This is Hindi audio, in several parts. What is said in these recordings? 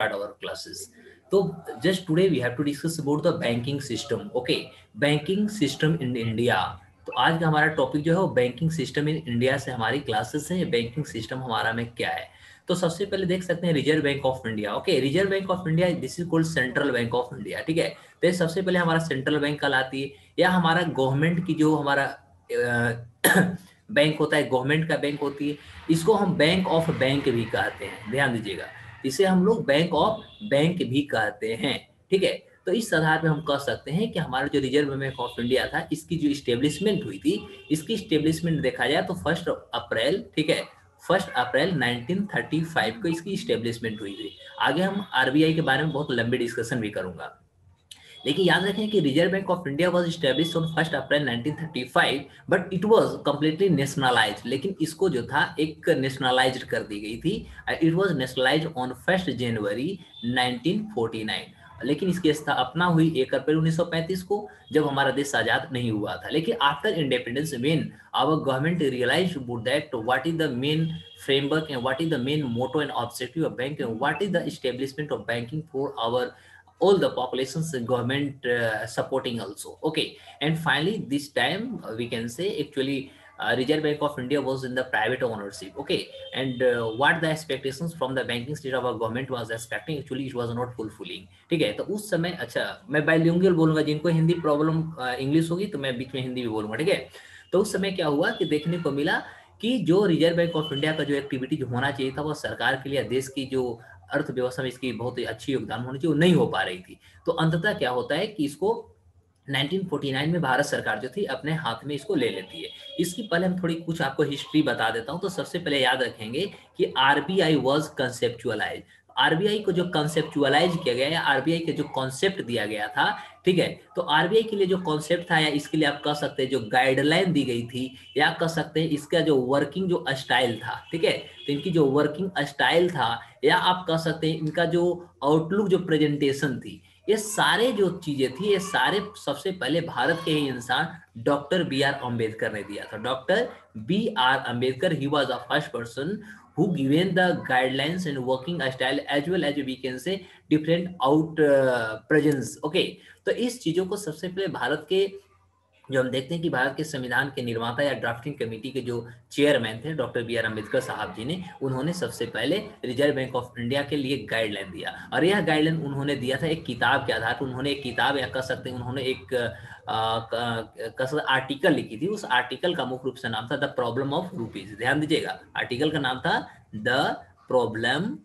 start our classes. So just today we have to discuss about the banking system. Okay, banking system in India. तो आज का हमारा टॉपिक जो है वो बैंकिंग सिस्टम इन इंडिया से हमारी क्लासेस है। बैंकिंग सिस्टम हमारा में क्या है, तो सबसे पहले देख सकते हैं reserve bank of India. Okay, reserve bank of India this is called central bank of India. ठीक है, तो ये सबसे पहले हमारा सेंट्रल बैंक कहलाती है, या हमारा गवर्नमेंट की जो हमारा बैंक होता है, गवर्नमेंट का बैंक होती है, इसको हम बैंक ऑफ बैंक भी कहते हैं। ध्यान दीजिएगा, इसे हम लोग बैंक ऑफ बैंक भी कहते हैं। ठीक है, तो इस आधार पे हम कह सकते हैं कि हमारा जो रिजर्व बैंक ऑफ इंडिया था, इसकी जो इस्टेब्लिशमेंट हुई थी, इसकी इस्टेब्लिशमेंट देखा जाए तो 1 अप्रैल, ठीक है, 1 अप्रैल 1935 को इसकी इस्टेब्लिशमेंट हुई थी। आगे हम आरबीआई के बारे में बहुत लंबी डिस्कशन भी करूंगा, लेकिन याद रखें कि reserve bank of India was established on 1 April 1935, but it was completely nationalised. लेकिन इसको जो था एक नेशनलाइज्ड कर दी गई थी। इट वाज नेशनलाइज्ड ऑन 1 जनवरी 1949। लेकिन इसकी स्थापना हुई 1 अप्रैल 1935 को, जब हमारा देश आजाद नहीं हुआ था। लेकिन after independence when our government realised about that what is the main framework and what is the main motto and objective of bank and what is the establishment of banking for our all the populations, government supporting also. Okay, and finally this time we can say actually Reserve Bank of India was in the private ownership. Okay, and what the expectations from the banking state of our government was expecting, actually it was not fulfilling. ठीक है, तो उस समय, अच्छा मैं बाइलिंगुअल बोलूंगा, जिनको हिंदी प्रॉब्लम इंग्लिश होगी तो मैं बीच में हिंदी भी बोलूंगा। ठीक है, तो उस समय क्या हुआ कि देखने को मिला कि जो रिजर्व बैंक ऑफ इंडिया का जो एक्टिविटी जो होना चाहिए था, वो सरकार के लिए, देश की जो अर्थव्यवस्था में इसकी बहुत ही अच्छी योगदान होनी चाहिए, वो नहीं हो पा रही थी। तो अंततः क्या होता है कि इसको 1949 में भारत सरकार जो थी अपने हाथ में इसको ले लेती है। इसकी पहले हम थोड़ी कुछ आपको हिस्ट्री बता देता हूं। तो सबसे पहले याद रखेंगे कि आरबीआई वाज कंसेप्चुअलाइज। आरबीआई को जो कंसेप्चुअलाइज किया गया, या आरबीआई के जो कॉन्सेप्ट दिया गया था, ठीक है, तो आरबीआई के लिए जो कॉन्सेप्ट था, या इसके लिए आप कह सकते हैं जो गाइडलाइन दी गई थी, या कह सकते हैं इसका जो वर्किंग जो स्टाइल था, ठीक है, तो इनकी जो वर्किंग स्टाइल था, या आप कह सकते हैं इनका जो आउटलुक, जो प्रेजेंटेशन थी, ये सारे जो चीजें थी, ये सारे सबसे पहले भारत के ही इंसान डॉक्टर बी आर अम्बेडकर ने दिया था। Doctor B R Ambedkar, he was the first person who given the guidelines and working style as well as we can say different out presence. Okay, तो इस चीजों को सबसे पहले भारत के, जो हम देखते हैं कि भारत के संविधान के निर्माता या ड्राफ्टिंग कमेटी के जो चेयरमैन थे डॉक्टर बी आर अम्बेडकर साहब जी ने, उन्होंने सबसे पहले रिजर्व बैंक ऑफ इंडिया के लिए गाइडलाइन दिया। और यह गाइडलाइन उन्होंने दिया था एक किताब के आधार पर। उन्होंने एक किताब, या कह सकते हैं उन्होंने एक आर्टिकल लिखी थी। उस आर्टिकल का मुख्य रूप से नाम था द प्रॉब्लम ऑफ रुपीज। ध्यान दीजिएगा, आर्टिकल का नाम था द प्रॉब्लम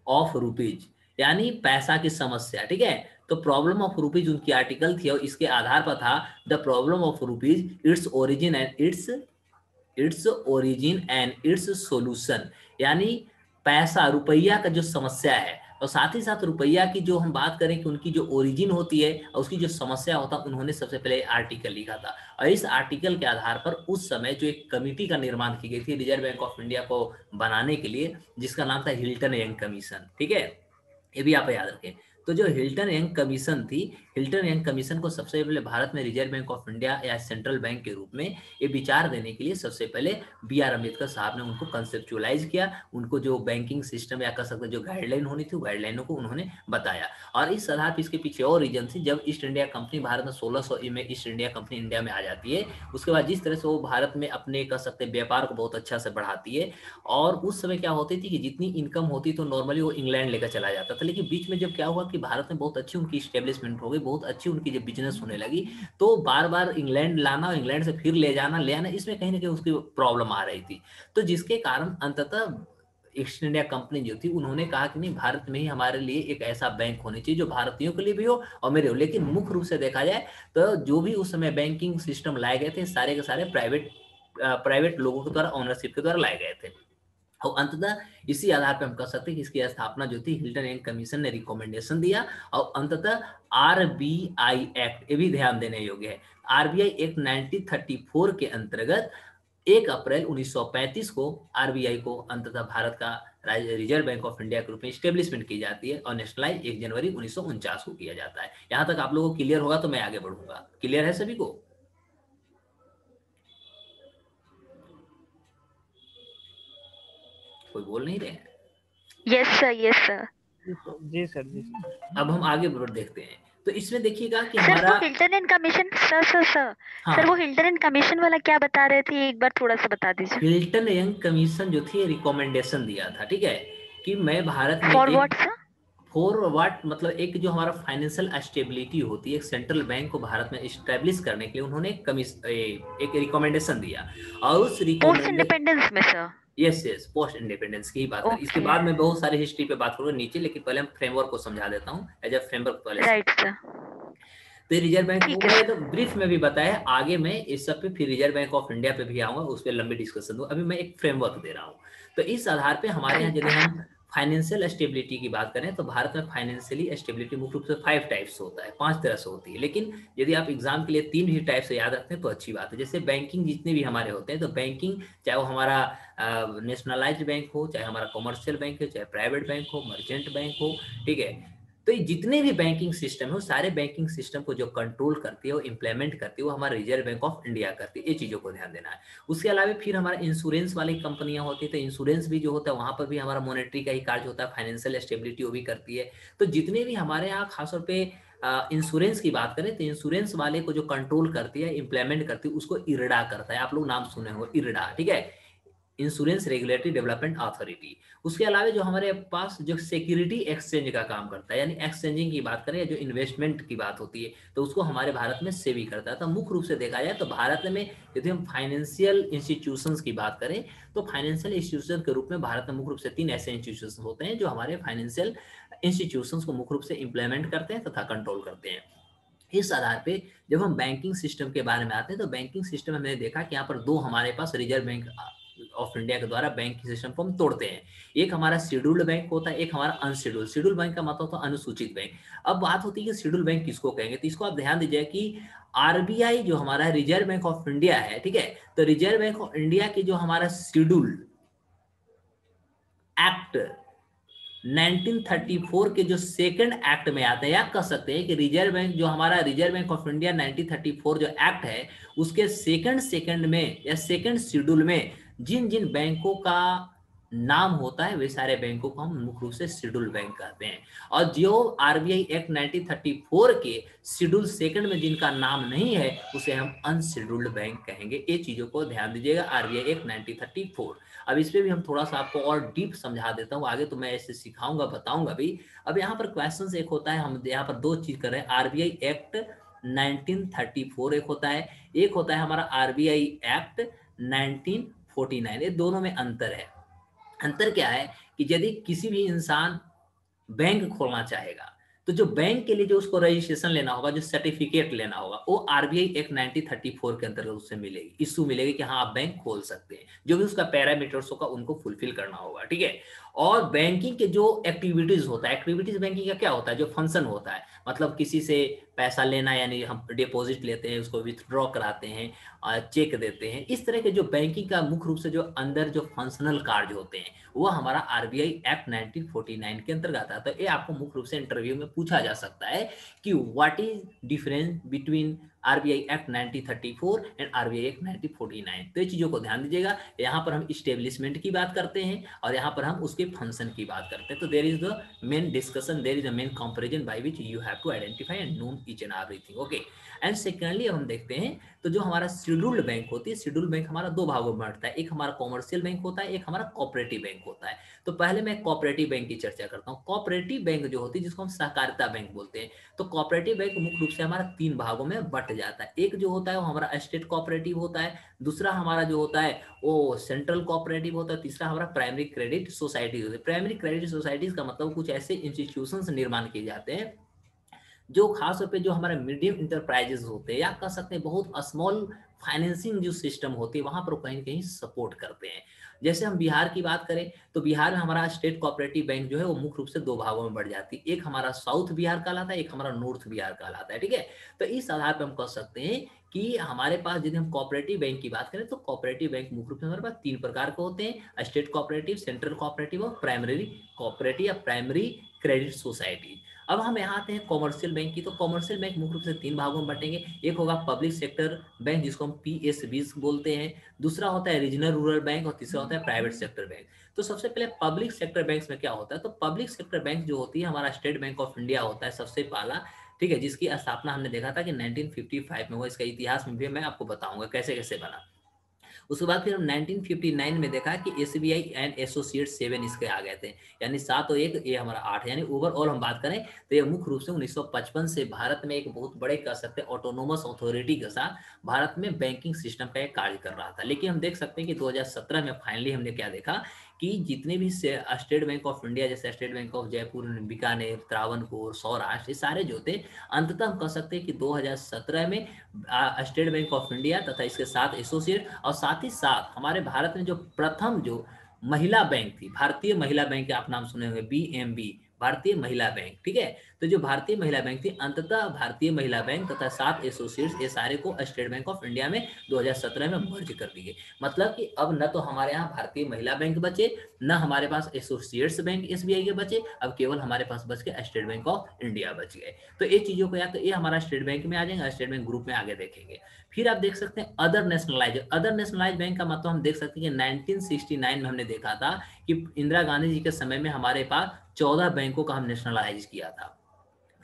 ऑफ रुपीज, यानी पैसा की समस्या। ठीक है, तो प्रॉब्लम ऑफ रुपीज उनकी आर्टिकल थी, और इसके आधार पर था the problem of rupees, its origin and its solution. यानी पैसा, रुपया का जो समस्या है, और साथ ही साथ रुपया की जो हम बात करें कि उनकी जो ओरिजिन होती है और उसकी जो समस्या होता है, उन्होंने सबसे पहले आर्टिकल लिखा था। और इस आर्टिकल के आधार पर उस समय जो एक कमिटी का निर्माण की गई थी रिजर्व बैंक ऑफ इंडिया को बनाने के लिए, जिसका नाम था हिल्टन यंग कमीशन। ठीक है, ये भी आप याद रखें। तो जो हिल्टन यंग कमीशन थी, हिल्टन यंग कमीशन को सबसे पहले भारत में रिजर्व बैंक ऑफ इंडिया या सेंट्रल बैंक के रूप में ये विचार देने के लिए सबसे पहले बी आर अम्बेडकर साहब ने उनको कंसेप्चुअलाइज किया। उनको जो बैंकिंग सिस्टम या कह सकते जो गाइडलाइन होनी थी, गाइडलाइनों को उन्होंने बताया। और इस आधार पर इसके पीछे और रीजन थी। जब ईस्ट इंडिया कंपनी भारत में 1600 में ईस्ट इंडिया कंपनी इंडिया में आ जाती है, उसके बाद जिस तरह से वो भारत में अपने कह सकते व्यापार को बहुत अच्छा से बढ़ाती है, और उस समय क्या होती थी कि जितनी इनकम होती तो नॉर्मली वो इंग्लैंड लेकर चला जाता था। लेकिन बीच में जब क्या हुआ कि भारत में बहुत अच्छी उनकी स्टेब्लिशमेंट हो गई, बहुत अच्छी उनकी जब बिजनेस होने लगी, तो बार बार इंग्लैंड लाना, इंग्लैंड से फिर ले आना, इसमें कहीं ना कहीं उसकी प्रॉब्लम आ रही थी। तो जिसके कारण अंततः ईस्ट इंडिया कंपनी जो थी, उन्होंने कहा कि नहीं, भारत में ही हमारे लिए एक ऐसा बैंक होनी चाहिए जो भारतीयों के लिए भी हो और मेरे हो। लेकिन मुख्य रूप से देखा जाए तो जो भी उस समय बैंकिंग सिस्टम लाए गए थे, सारे के सारे प्राइवेट लोगों के द्वारा, ओनरशिप के द्वारा लाए गए थे। और अंततः इसी आधार पर हम कह सकते हैं कि इसकी स्थापना जो थी हिल्टन यंग कमीशन ने रिकमेंडेशन दिया, और अंततः आरबीआई एक्ट, ये भी ध्यान देने योग्य है, आरबीआई एक्ट 1934 के अंतर्गत 1 अप्रैल 1935 को आरबीआई को अंततः भारत का रिजर्व बैंक ऑफ इंडिया के रूप में स्टेब्लिशमेंट की जाती है, और नेशनलाइज 1 जनवरी 1949 को किया जाता है। यहां तक आप लोगों को क्लियर होगा तो मैं आगे बढ़ूंगा। क्लियर है सभी को? कोई बोल नहीं रहे हैं? Yes sir, yes sir. जी सर, जी सर, जी सर। अब हम आगे बढ़ देखते हैं। तो इसमें देखिएगा कि सर वो हमारा हिल्टन एंड कमीशन, सर वो हाँ, हिल्टन एंड कमीशन वाला क्या बता रहे थे, एक बार थोड़ा सा बता दीजिए। हिल्टन यंग कमीशन जो थी रिकमेंडेशन दिया था, ठीक है, कि मैं भारत में फॉर एक व्हाट सर? फॉर व्हाट मतलब एक जो हमारा फाइनेंशियल स्टेबिलिटी होती है, एक सेंट्रल बैंक को भारत में इस्टेब्लिश करने के लिए उन्होंने एक रिकमेंडेशन दिया। और उस पोस्ट रिकमेंडे इंडिपेंडेंस में sir? Yes yes, post independence की ही बात करें। इसके ओके, बाद मैं बहुत सारी हिस्ट्री पे बात करूंगा नीचे, लेकिन पहले हम फ्रेमवर्क को समझा देता हूँ एज ए फ्रेमवर्क पहले से। राइट सर, तो ये रिजर्व बैंक वो ठीक है मैं तो सर। ब्रीफ में भी बताया, आगे मैं इस सब पे फिर रिजर्व बैंक ऑफ इंडिया पे भी आऊंगा, उस पर लंबी डिस्कशन दूँ, अभी मैं एक फ्रेमवर्क दे रहा हूँ। तो इस आधार पे हमारे यहाँ ठीक यदि है हम सर। फाइनेंशियल स्टेबिलिटी की बात करें तो भारत में फाइनेंशियली स्टेबिलिटी मुख्य रूप से 5 टाइप्स होता है, 5 तरह से होती है, लेकिन यदि आप एग्जाम के लिए 3 भी टाइप से याद रखते हैं तो अच्छी बात है। जैसे बैंकिंग जितने भी हमारे होते हैं, तो बैंकिंग चाहे वो हमारा नेशनलाइज्ड बैंक हो, चाहे हमारा कमर्शियल बैंक हो, चाहे प्राइवेट बैंक हो, मर्चेंट बैंक हो, ठीक है, तो ये जितने भी बैंकिंग सिस्टम है, सारे बैंकिंग सिस्टम को जो कंट्रोल करती है, वो इंप्लीमेंट करती है, वो हमारा रिजर्व बैंक ऑफ इंडिया करती है। ये चीज़ों को ध्यान देना है। उसके अलावा फिर हमारा इंश्योरेंस वाली कंपनियां होती है, तो इंश्योरेंस भी जो होता है वहाँ पर भी हमारा मॉनेटरी का ही कार्य होता है, फाइनेंशियल स्टेबिलिटी वो भी करती है। तो जितने भी हमारे यहाँ खासतौर पर इंश्योरेंस की बात करें तो इंश्योरेंस वाले को जो कंट्रोल करती है, इंप्लीमेंट करती है, उसको इरडा करता है। आप लोग नाम सुने हो इरडा, ठीक है, इंश्योरेंस रेगुलेटरी डेवलपमेंट अथॉरिटी। उसके अलावा जो हमारे पास जो सिक्योरिटी एक्सचेंज का काम करता है, यानी एक्सचेंजिंग की बात करें, जो इन्वेस्टमेंट की बात होती है, तो उसको हमारे भारत में सेबी करता है। तो मुख्य रूप से देखा जाए तो भारत में यदि हम फाइनेंशियल इंस्टीट्यूशंस की बात करें तो फाइनेंशियल इंस्टीट्यूशन के रूप में भारत में मुख्य रूप से 3 ऐसे इंस्टीट्यूशन होते हैं जो हमारे फाइनेंशियल इंस्टीट्यूशंस को मुख्य रूप से इंप्लीमेंट करते हैं तथा कंट्रोल करते हैं। इस आधार पे जब हम बैंकिंग सिस्टम के बारे में आते हैं तो बैंकिंग सिस्टम में हमने देखा कि यहाँ पर 2 हमारे पास रिजर्व बैंक ऑफ इंडिया के द्वारा बैंकिंग सिस्टम को हम तोड़ते हैं। एक हमारा शेड्यूल्ड बैंक होता है, एक हमारा अनशेड्यूल्ड। शेड्यूल्ड बैंक का मतलब होता है अनुसूचित बैंक। अब बात होती है कि शेड्यूल्ड बैंक किसको कहेंगे, तो इसको आप ध्यान दीजिए कि आरबीआई जो हमारा रिजर्व बैंक ऑफ इंडिया है, ठीक है, तो रिजर्व बैंक ऑफ इंडिया की जो हमारा शेड्यूल्ड एक्ट 1934 के जो सेकंड एक्ट में आता है, या कह सकते हैं कि रिजर्व बैंक जो हमारा रिजर्व बैंक ऑफ इंडिया 1934 जो एक्ट है, उसके सेकंड में या सेकंड शेड्यूल में जिन जिन बैंकों का नाम होता है वे सारे बैंकों को हम मुख्य रूप से शेड्यूल बैंक कहते हैं। और जो आरबीआई एक्ट 1934 के शेड्यूल सेकंड में जिनका नाम नहीं है उसे हम अनशेड्यूल्ड बैंक कहेंगे। ये चीजों को ध्यान दीजिएगा, आरबीआई एक्ट 1934। अब इस पे भी हम थोड़ा सा आपको और डीप समझा देता हूँ, आगे तो मैं ऐसे सिखाऊंगा बताऊंगा भी। अब यहाँ पर क्वेश्चन एक होता है, हम यहाँ पर 2 चीज कर रहे हैं, आरबीआई एक्ट 1934 एक होता है, एक होता है हमारा आरबीआई एक्ट 1949। ये दोनों में अंतर है। अंतर क्या है कि यदि किसी भी इंसान बैंक खोलना चाहेगा तो जो बैंक के लिए जो उसको रजिस्ट्रेशन लेना होगा, जो सर्टिफिकेट लेना होगा, वो आरबीआई एक्ट 1934 के अंतर्गत उससे मिलेगी, इश्यू मिलेगी कि हाँ आप बैंक खोल सकते हैं। जो भी उसका पैरामीटर्स होगा उनको फुलफिल करना होगा, ठीक है। और बैंकिंग के जो एक्टिविटीज होता है, एक्टिविटीज बैंकिंग का क्या होता है, जो फंक्शन होता है, मतलब किसी से पैसा लेना, यानी हम डिपॉजिट लेते हैं, उसको विथड्रॉ कराते हैं, चेक देते हैं, इस तरह के जो बैंकिंग का मुख्य रूप से जो अंदर जो फंक्शनल कार्य होते हैं वो हमारा आरबीआई एक्ट 1949 के अंतर्गत आता है। तो ये आपको मुख्य रूप से इंटरव्यू में पूछा जा सकता है कि what is difference between RBI act 1934 and RBI act 1949। तो ये चीजों को ध्यान दीजिएगा। यहाँ पर हम इस्टेब्लिशमेंट की बात करते हैं और यहाँ पर हम उसके फंक्शन की बात करते हैं। तो there is the main discussion, there is the main comparison by which you have to identify and known each and everything, okay. And secondly अब हम देखते हैं तो जो हमारा शेड्यूल्ड बैंक होती है, शेड्यूल्ड बैंक हमारा 2 भागों में बांटता है, एक हमारा कॉमर्शियल बैंक होता है, एक हमारा कोऑपरेटिव बैंक होता है। तो पहले मैं कोऑपरेटिव बैंक की चर्चा करता हूँ। कोऑपरेटिव बैंक जो होती है जिसको हम सहकारिता बैंक बोलते हैं, तो कोऑपरेटिव बैंक मुख्य रूप से हमारा 3 भागों में बट जाता है। एक जो होता है वो हमारा स्टेट कोऑपरेटिव होता है, दूसरा हमारा जो होता है वो सेंट्रल कोऑपरेटिव होता है, तीसरा हमारा प्राइमरी क्रेडिट सोसाइटी होती है। प्राइमरी क्रेडिट सोसाइटीज का मतलब कुछ ऐसे इंस्टीट्यूशन निर्माण किए जाते हैं जो खास तौर पे जो हमारे मीडियम इंटरप्राइजेस होते हैं, या कह सकते हैं बहुत स्मॉल फाइनेंसिंग जो सिस्टम होती है वहां पर कहीं कहीं सपोर्ट करते हैं। जैसे हम बिहार की बात करें तो बिहार में हमारा स्टेट कोऑपरेटिव बैंक जो है वो मुख्य रूप से 2 भागों में बढ़ जाती है, एक हमारा साउथ बिहार कहलाता है, एक हमारा नॉर्थ बिहार कहलाता है, ठीक है। तो इस आधार पर हम कह सकते हैं कि हमारे पास यदि हम कोऑपरेटिव बैंक की बात करें तो कोऑपरेटिव बैंक मुख्य रूप से हमारे पास 3 प्रकार के होते हैं, स्टेट कोऑपरेटिव, सेंट्रल कोऑपरेटिव और प्राइमरी कोऑपरेटिव या प्राइमरी क्रेडिट सोसाइटी। अब हम यहाँ आते हैं कॉमर्शियल बैंक की। तो कॉमर्शियल बैंक मुख्य रूप से 3 भागों में बटेंगे, एक होगा पब्लिक सेक्टर बैंक जिसको हम पीएसबी बोलते हैं, दूसरा होता है रीजनल रूरल बैंक और तीसरा होता है प्राइवेट सेक्टर बैंक। तो सबसे पहले पब्लिक सेक्टर बैंक्स में क्या होता है, तो पब्लिक सेक्टर बैंक जो होती है, हमारा स्टेट बैंक ऑफ इंडिया होता है सबसे पहला, ठीक है, जिसकी स्थापना हमने देखा था कि 1955 में हुआ। इसका इतिहास में भी मैं आपको बताऊंगा कैसे कैसे बना। उसके बाद फिर हम 1959 में देखा कि एसबीआई एंड एसोसिएट 7 इसके आ गए थे, यानी 7 और 1 ये हमारा 8, यानी ओवरऑल हम बात करें तो ये मुख्य रूप से 1955 से भारत में एक बहुत बड़े कह सकते हैं ऑटोनोमस अथॉरिटी के साथ भारत में बैंकिंग सिस्टम का एक कार्य कर रहा था। लेकिन हम देख सकते हैं कि 2017 में फाइनली हमने क्या देखा कि जितने भी स्टेट बैंक ऑफ इंडिया, जैसे state bank of Jaipur, Bikaner, Travancore, Saurashtra, ये सारे जो थे अंततः हम कह सकते हैं कि 2017 में स्टेट बैंक ऑफ इंडिया तथा इसके साथ एसोसिएट और साथ ही साथ हमारे भारत में जो प्रथम जो महिला बैंक थी, भारतीय महिला बैंक, आप नाम सुने होंगे, बीएमबी, भारतीय महिला बैंक, ठीक है। तो जो भारतीय महिला बैंक थी, अंततः भारतीय महिला बैंक तथा सात एसोसिएट्स, ये सारे को स्टेट बैंक ऑफ इंडिया में 2017 में मर्ज कर दिए। मतलब कि अब न तो हमारे यहाँ भारतीय महिला बैंक बचे, न हमारे पास एसोसिएट्स बैंक एसबीआई के बचे, अब केवल हमारे पास बच के स्टेट बैंक ऑफ इंडिया बच गए। तो ये चीजों को या तो ये हमारा स्टेट बैंक में आ जाएगा, स्टेट बैंक ग्रुप में आगे देखेंगे। फिर आप देख सकते हैं अदर नेशनलाइज बैंक का मतलब हम देख सकते हैं कि 1969 में हमने देखा था कि इंदिरा गांधी जी के समय में हमारे पास 14 बैंकों का हम नेशनलाइज किया था।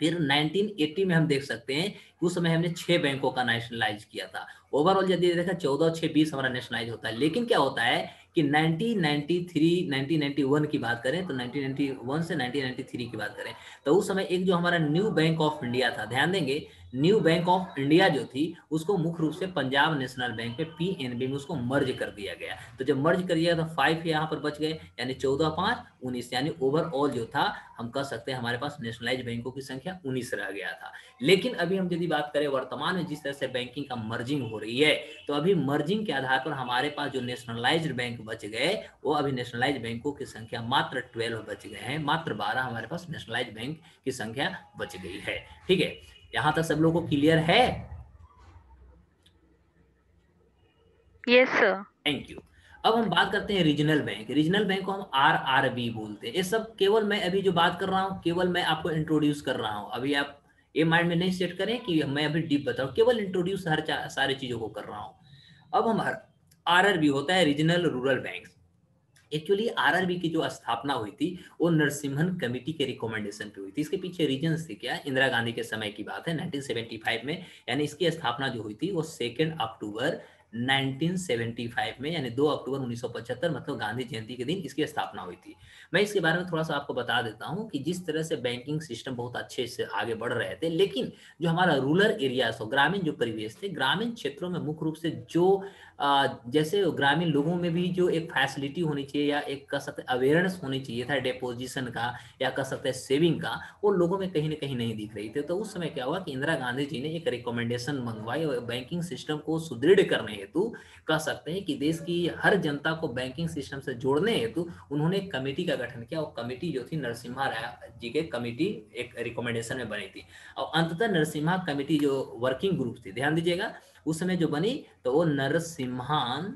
फिर 1980 में हम देख सकते हैं कि उस समय हमने 6 बैंकों का नेशनलाइज किया था। ओवरऑल यदि देखा 14 6 20 हमारा नेशनलाइज होता है। लेकिन क्या होता है कि 1993 1991 की बात करें तो 1991 से 1993 की बात करें तो उस समय एक जो हमारा न्यू बैंक ऑफ इंडिया था, ध्यान देंगे, न्यू बैंक ऑफ इंडिया जो थी उसको मुख्य रूप से पंजाब नेशनल बैंक में पीएनबी में उसको मर्ज कर दिया गया। तो जब मर्ज कर दिया तो 5 यहाँ पर बच गए, यानी 14 5 19, यानी ओवरऑल जो था हम कह सकते हैं हमारे पास नेशनलाइज बैंकों की संख्या 19 रह गया था। लेकिन अभी हम यदि बात करें वर्तमान में जिस तरह से बैंकिंग का मर्जिंग हो रही है, तो अभी मर्जिंग के आधार पर हमारे पास जो नेशनलाइज्ड बैंक बच गए वो अभी नेशनलाइज्ड बैंकों की संख्या मात्र 12 बच गए हैं, मात्र 12 हमारे पास नेशनलाइज्ड बैंक की संख्या बच गई है। ठीक है, यहां तक सब लोगों को क्लियर है? Yes sir. Thank you. अब हम बात करते हैं रीजनल बैंक। रीजनल बैंक को हम आरआरबी बोलते हैं। ये सब केवल मैं अभी जो बात कर रहा हूँ केवल मैं आपको इंट्रोड्यूस कर रहा हूँ। अभी आप ये माइंड में नहीं सेट करें कि मैं अभी डीप बताऊँ, केवल इंट्रोड्यूस हर सारी चीजों को कर रहा हूँ। अब हम आरआरबी होता है regional rural bank. Actually RRB की जो स्थापना हुई थी वो नरसिम्हन कमेटी के रिकमेंडेशन पे हुई थी। इसके पीछे रीजंस थे क्या, इंदिरा गांधी के समय की बात है 1975 में, यानी इसकी स्थापना जो हुई थी वो 2 अक्टूबर 1975 में, यानी 2 अक्टूबर 1975, मतलब गांधी जयंती के दिन इसकी स्थापना हुई थी। मैं इसके बारे में थोड़ा सा आपको बता देता हूं कि जिस तरह से बैंकिंग सिस्टम बहुत अच्छे से आगे बढ़ रहे थे, लेकिन जो हमारा रूरल एरियाज हो, ग्रामीण जो परिवेश थे, ग्रामीण क्षेत्रों में मुख्य रूप से जो जैसे ग्रामीण लोगों में भी जो एक फैसिलिटी होनी चाहिए या एक कह सकते अवेयरनेस होनी चाहिए था डिपोजिशन का या कह सकते हैं सेविंग का, वो लोगों में कहीं ना कहीं नहीं दिख रही थी। तो उस समय क्या हुआ कि इंदिरा गांधी जी ने एक रिकमेंडेशन मंगवाई और बैंकिंग सिस्टम को सुदृढ़ करने हेतु कह सकते हैं कि देश की हर जनता को बैंकिंग सिस्टम से जोड़ने हेतु उन्होंने एक कमेटी का गठन किया। और कमेटी जो थी नरसिम्हा राय जी के कमेटी एक रिकमेंडेशन में बनी थी और अंततः नरसिम्हा कमेटी जो वर्किंग ग्रुप थी, ध्यान दीजिएगा, उस समय जो बनी तो वो नरसिम्हान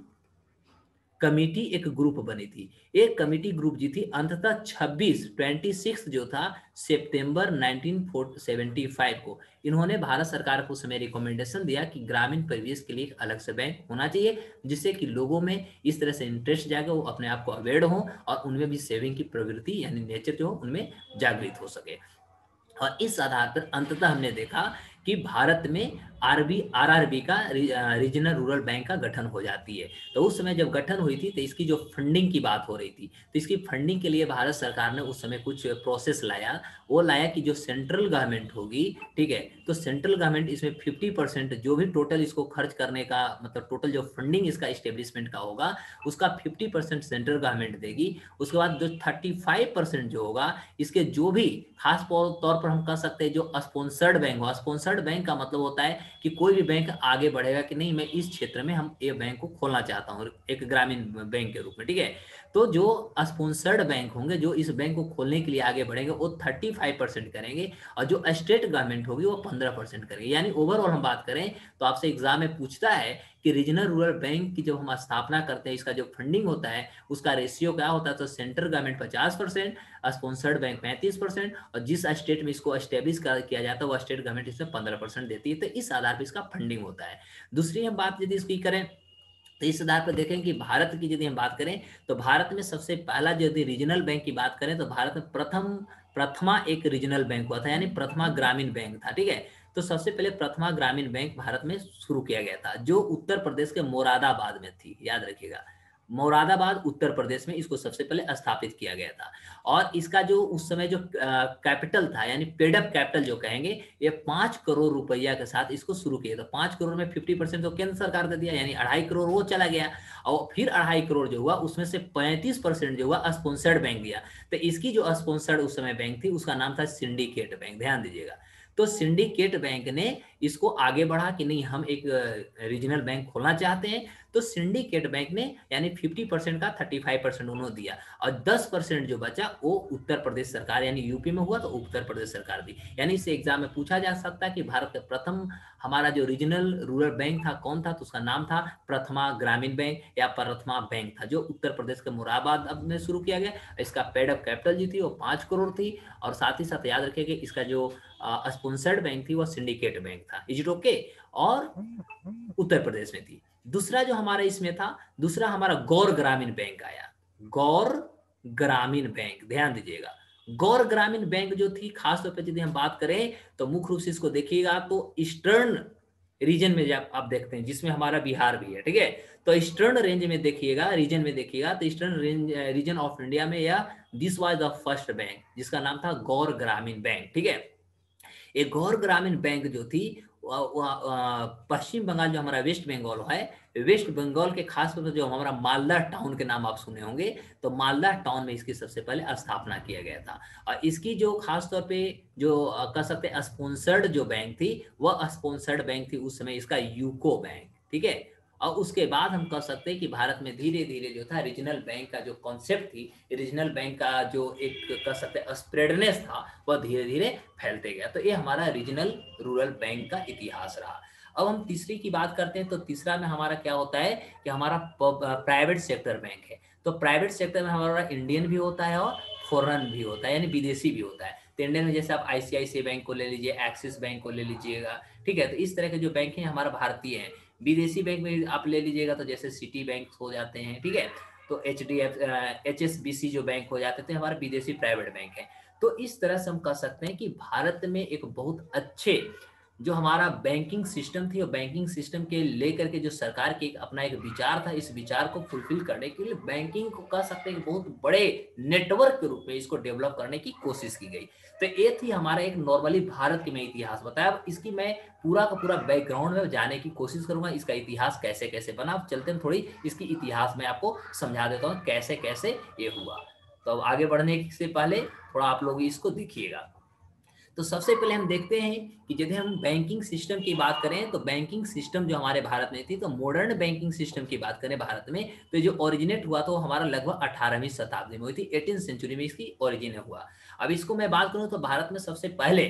कमेटी एक ग्रुप बनी थी। एक कमेटी ग्रुप जी थी अंततः 26 जो था सितंबर 1975 को इन्होंने भारत सरकार को समय रिकमेंडेशन दिया कि ग्रामीण परिवेश के लिए एक अलग से बैंक होना चाहिए, जिससे कि लोगों में इस तरह से इंटरेस्ट जागे, वो अपने आप को अवेयर हो और उनमें भी सेविंग की प्रवृत्ति यानी नेचर जो हो उनमें जागृत हो सके। और इस आधार पर अंततः हमने देखा कि भारत में आरआरबी का रीजनल रूरल बैंक का गठन हो जाती है। तो उस समय जब गठन हुई थी तो इसकी जो फंडिंग की बात हो रही थी, तो इसकी फंडिंग के लिए भारत सरकार ने उस समय कुछ प्रोसेस लाया। वो लाया कि जो सेंट्रल गवर्नमेंट होगी, ठीक है, तो सेंट्रल गवर्नमेंट इसमें 50% जो भी टोटल इसको खर्च करने का मतलब टोटल जो फंडिंग इसका इस्टेब्लिशमेंट का होगा उसका 50% सेंट्रल गवर्नमेंट देगी। उसके बाद जो 35% जो होगा इसके जो भी खास तौर पर हम कह सकते हैं जो स्पॉन्सर्ड बैंक हो, स्पॉन्सर्ड बैंक का मतलब होता है कि कोई भी बैंक आगे बढ़ेगा कि नहीं मैं इस क्षेत्र में हम ये बैंक को खोलना चाहता हूँ एक ग्रामीण बैंक के रूप में, ठीक है, तो जो स्पॉन्सर्ड बैंक होंगे जो इस बैंक को खोलने के लिए आगे बढ़ेंगे वो 35% करेंगे और जो स्टेट गवर्नमेंट होगी वो 15% करेंगे। यानी ओवरऑल हम बात करें तो आपसे एग्जाम में पूछता है कि रीजनल रूरल बैंक की जब हम स्थापना करते हैं इसका जो फंडिंग होता है उसका रेशियो क्या होता है, तो सेंट्रल गवर्नमेंट 50%, स्पॉन्सर्ड बैंक 35% और जिस स्टेट में इसको एस्टेब्लिश किया जाता है वो स्टेट गवर्नमेंट इसमें 15% देती है। तो इस आधार पर इसका फंडिंग होता है। दूसरी हम बात यदि इसकी करें तो इस आधार पर देखें कि भारत की यदि हम बात करें तो भारत में सबसे पहला यदि रीजनल बैंक की बात करें तो भारत में प्रथमा एक रीजनल बैंक हुआ था, यानी प्रथमा ग्रामीण बैंक था। ठीक है, तो सबसे पहले प्रथमा ग्रामीण बैंक भारत में शुरू किया गया था, जो उत्तर प्रदेश के मोरादाबाद में थी। याद रखिएगा, मोरादाबाद उत्तर प्रदेश में इसको सबसे पहले स्थापित किया गया था। और इसका जो उस समय जो कैपिटल था, यानी पेड अप कैपिटल जो कहेंगे, ये 5 करोड़ रुपया के साथ इसको शुरू किया। तो 5 करोड़ में 50% तो केंद्र सरकार ने दिया, यानी 2.5 करोड़ वो चला गया। और फिर 2.5 करोड़ जो हुआ उसमें से 35% जो हुआ स्पॉन्सर्ड बैंक दिया। तो इसकी जो स्पॉन्सर्ड उस समय बैंक थी उसका नाम था सिंडिकेट बैंक। ध्यान दीजिएगा, तो सिंडिकेट बैंक ने इसको आगे बढ़ा कि नहीं, हम एक रीजनल बैंक खोलना चाहते हैं। तो सिंडिकेट बैंक ने यानी 50% का 35% उन्होंने दिया, और 10% जो बचा वो उत्तर प्रदेश सरकार यानी यूपी में हुआ तो उत्तर प्रदेश सरकार दी। यानी इसे एग्जाम में पूछा जा सकता है कि भारत का प्रथम हमारा जो रीजनल रूरल बैंक था कौन था, तो उसका नाम था प्रथमा ग्रामीण बैंक या प्रथमा बैंक था, जो उत्तर प्रदेश के मुरादाबाद में शुरू किया गया। इसका पेड अप कैपिटल जो थी वो 5 करोड़ थी, और साथ ही साथ याद रखिए कि इसका जो स्पॉन्सर्ड बैंक थी वो सिंडिकेट बैंक था। Is it okay? और उत्तर प्रदेश में थी। दूसरा जो हमारा इसमें था, दूसरा हमारा गौर ग्रामीण बैंक आया। गौर ग्रामीण बैंक, ध्यान दीजिएगा, गौर ग्रामीण बैंक जो थी, खासतौर पर यदि हम बात करें तो मुख्य रूप से इसको देखिएगा तो ईस्टर्न रीजन में जब आप देखते हैं, जिसमें हमारा बिहार भी है, ठीक है, तो ईस्टर्न रेंज में देखिएगा, रीजन में देखिएगा तो ईस्टर्न रीजन ऑफ इंडिया में यह this was the first bank, जिसका नाम था गौर ग्रामीण बैंक। ठीक है, एक गौर ग्रामीण बैंक जो थी पश्चिम बंगाल, जो हमारा वेस्ट बंगाल है, वेस्ट बंगाल के खास तौर पर जो हमारा मालदा टाउन के नाम आप सुने होंगे, तो मालदा टाउन में इसकी सबसे पहले स्थापना किया गया था। और इसकी जो खास तौर पे जो कह सकते हैं स्पॉन्सर्ड जो बैंक थी, वह स्पॉन्सर्ड बैंक थी उस समय इसका यूको बैंक। ठीक है, और उसके बाद हम कह सकते हैं कि भारत में धीरे धीरे जो था रीजनल बैंक का जो कॉन्सेप्ट थी, रीजनल बैंक का जो एक कह सकते हैं स्प्रेडनेस था, वह धीरे धीरे फैलते गया। तो ये हमारा रीजनल रूरल बैंक का इतिहास रहा। अब हम तीसरी की बात करते हैं, तो तीसरा में हमारा क्या होता है कि हमारा प्राइवेट सेक्टर बैंक है। तो प्राइवेट सेक्टर में हमारा इंडियन भी होता है और फॉरेन भी होता है, यानी विदेशी भी होता है। तो इंडियन में जैसे आप आईसीआईसीआई बैंक को ले लीजिए, एक्सिस बैंक को ले लीजिएगा, ठीक है, तो इस तरह के जो बैंक हैं हमारा भारतीय हैं। विदेशी बैंक में आप ले लीजिएगा तो जैसे सिटी बैंक हो जाते हैं, ठीक है, तो HSBC जो बैंक हो जाते थे, हमारे विदेशी प्राइवेट बैंक है। तो इस तरह से हम कह सकते हैं कि भारत में एक बहुत अच्छे जो हमारा बैंकिंग सिस्टम थी, और बैंकिंग सिस्टम के लेकर के जो सरकार के अपना एक विचार था, इस विचार को फुलफिल करने के लिए बैंकिंग को कह सकते हैं कि बहुत बड़े नेटवर्क के रूप में इसको डेवलप करने की कोशिश की गई। तो ये थी हमारा एक नॉर्मली भारत की मैं इतिहास बताया। अब इसकी मैं पूरा का पूरा बैकग्राउंड में जाने की कोशिश करूंगा, इसका इतिहास कैसे कैसे बना। अब चलते हैं थोड़ी इसकी इतिहास में आपको समझा देता हूँ कैसे कैसे ये हुआ। तो अब आगे बढ़ने से पहले थोड़ा आप लोग इसको देखिएगा। तो सबसे पहले हम देखते हैं कि यदि हम बैंकिंग सिस्टम की बात करें, तो बैंकिंग सिस्टम जो हमारे भारत में थी, तो मॉडर्न बैंकिंग सिस्टम की बात करें भारत में, तो जो ओरिजिनेट हुआ तो हमारा लगभग 18वीं शताब्दी में हुई थी, 18th सेंचुरी में इसकी ओरिजिन हुआ। अब इसको मैं बात करूं तो भारत में सबसे पहले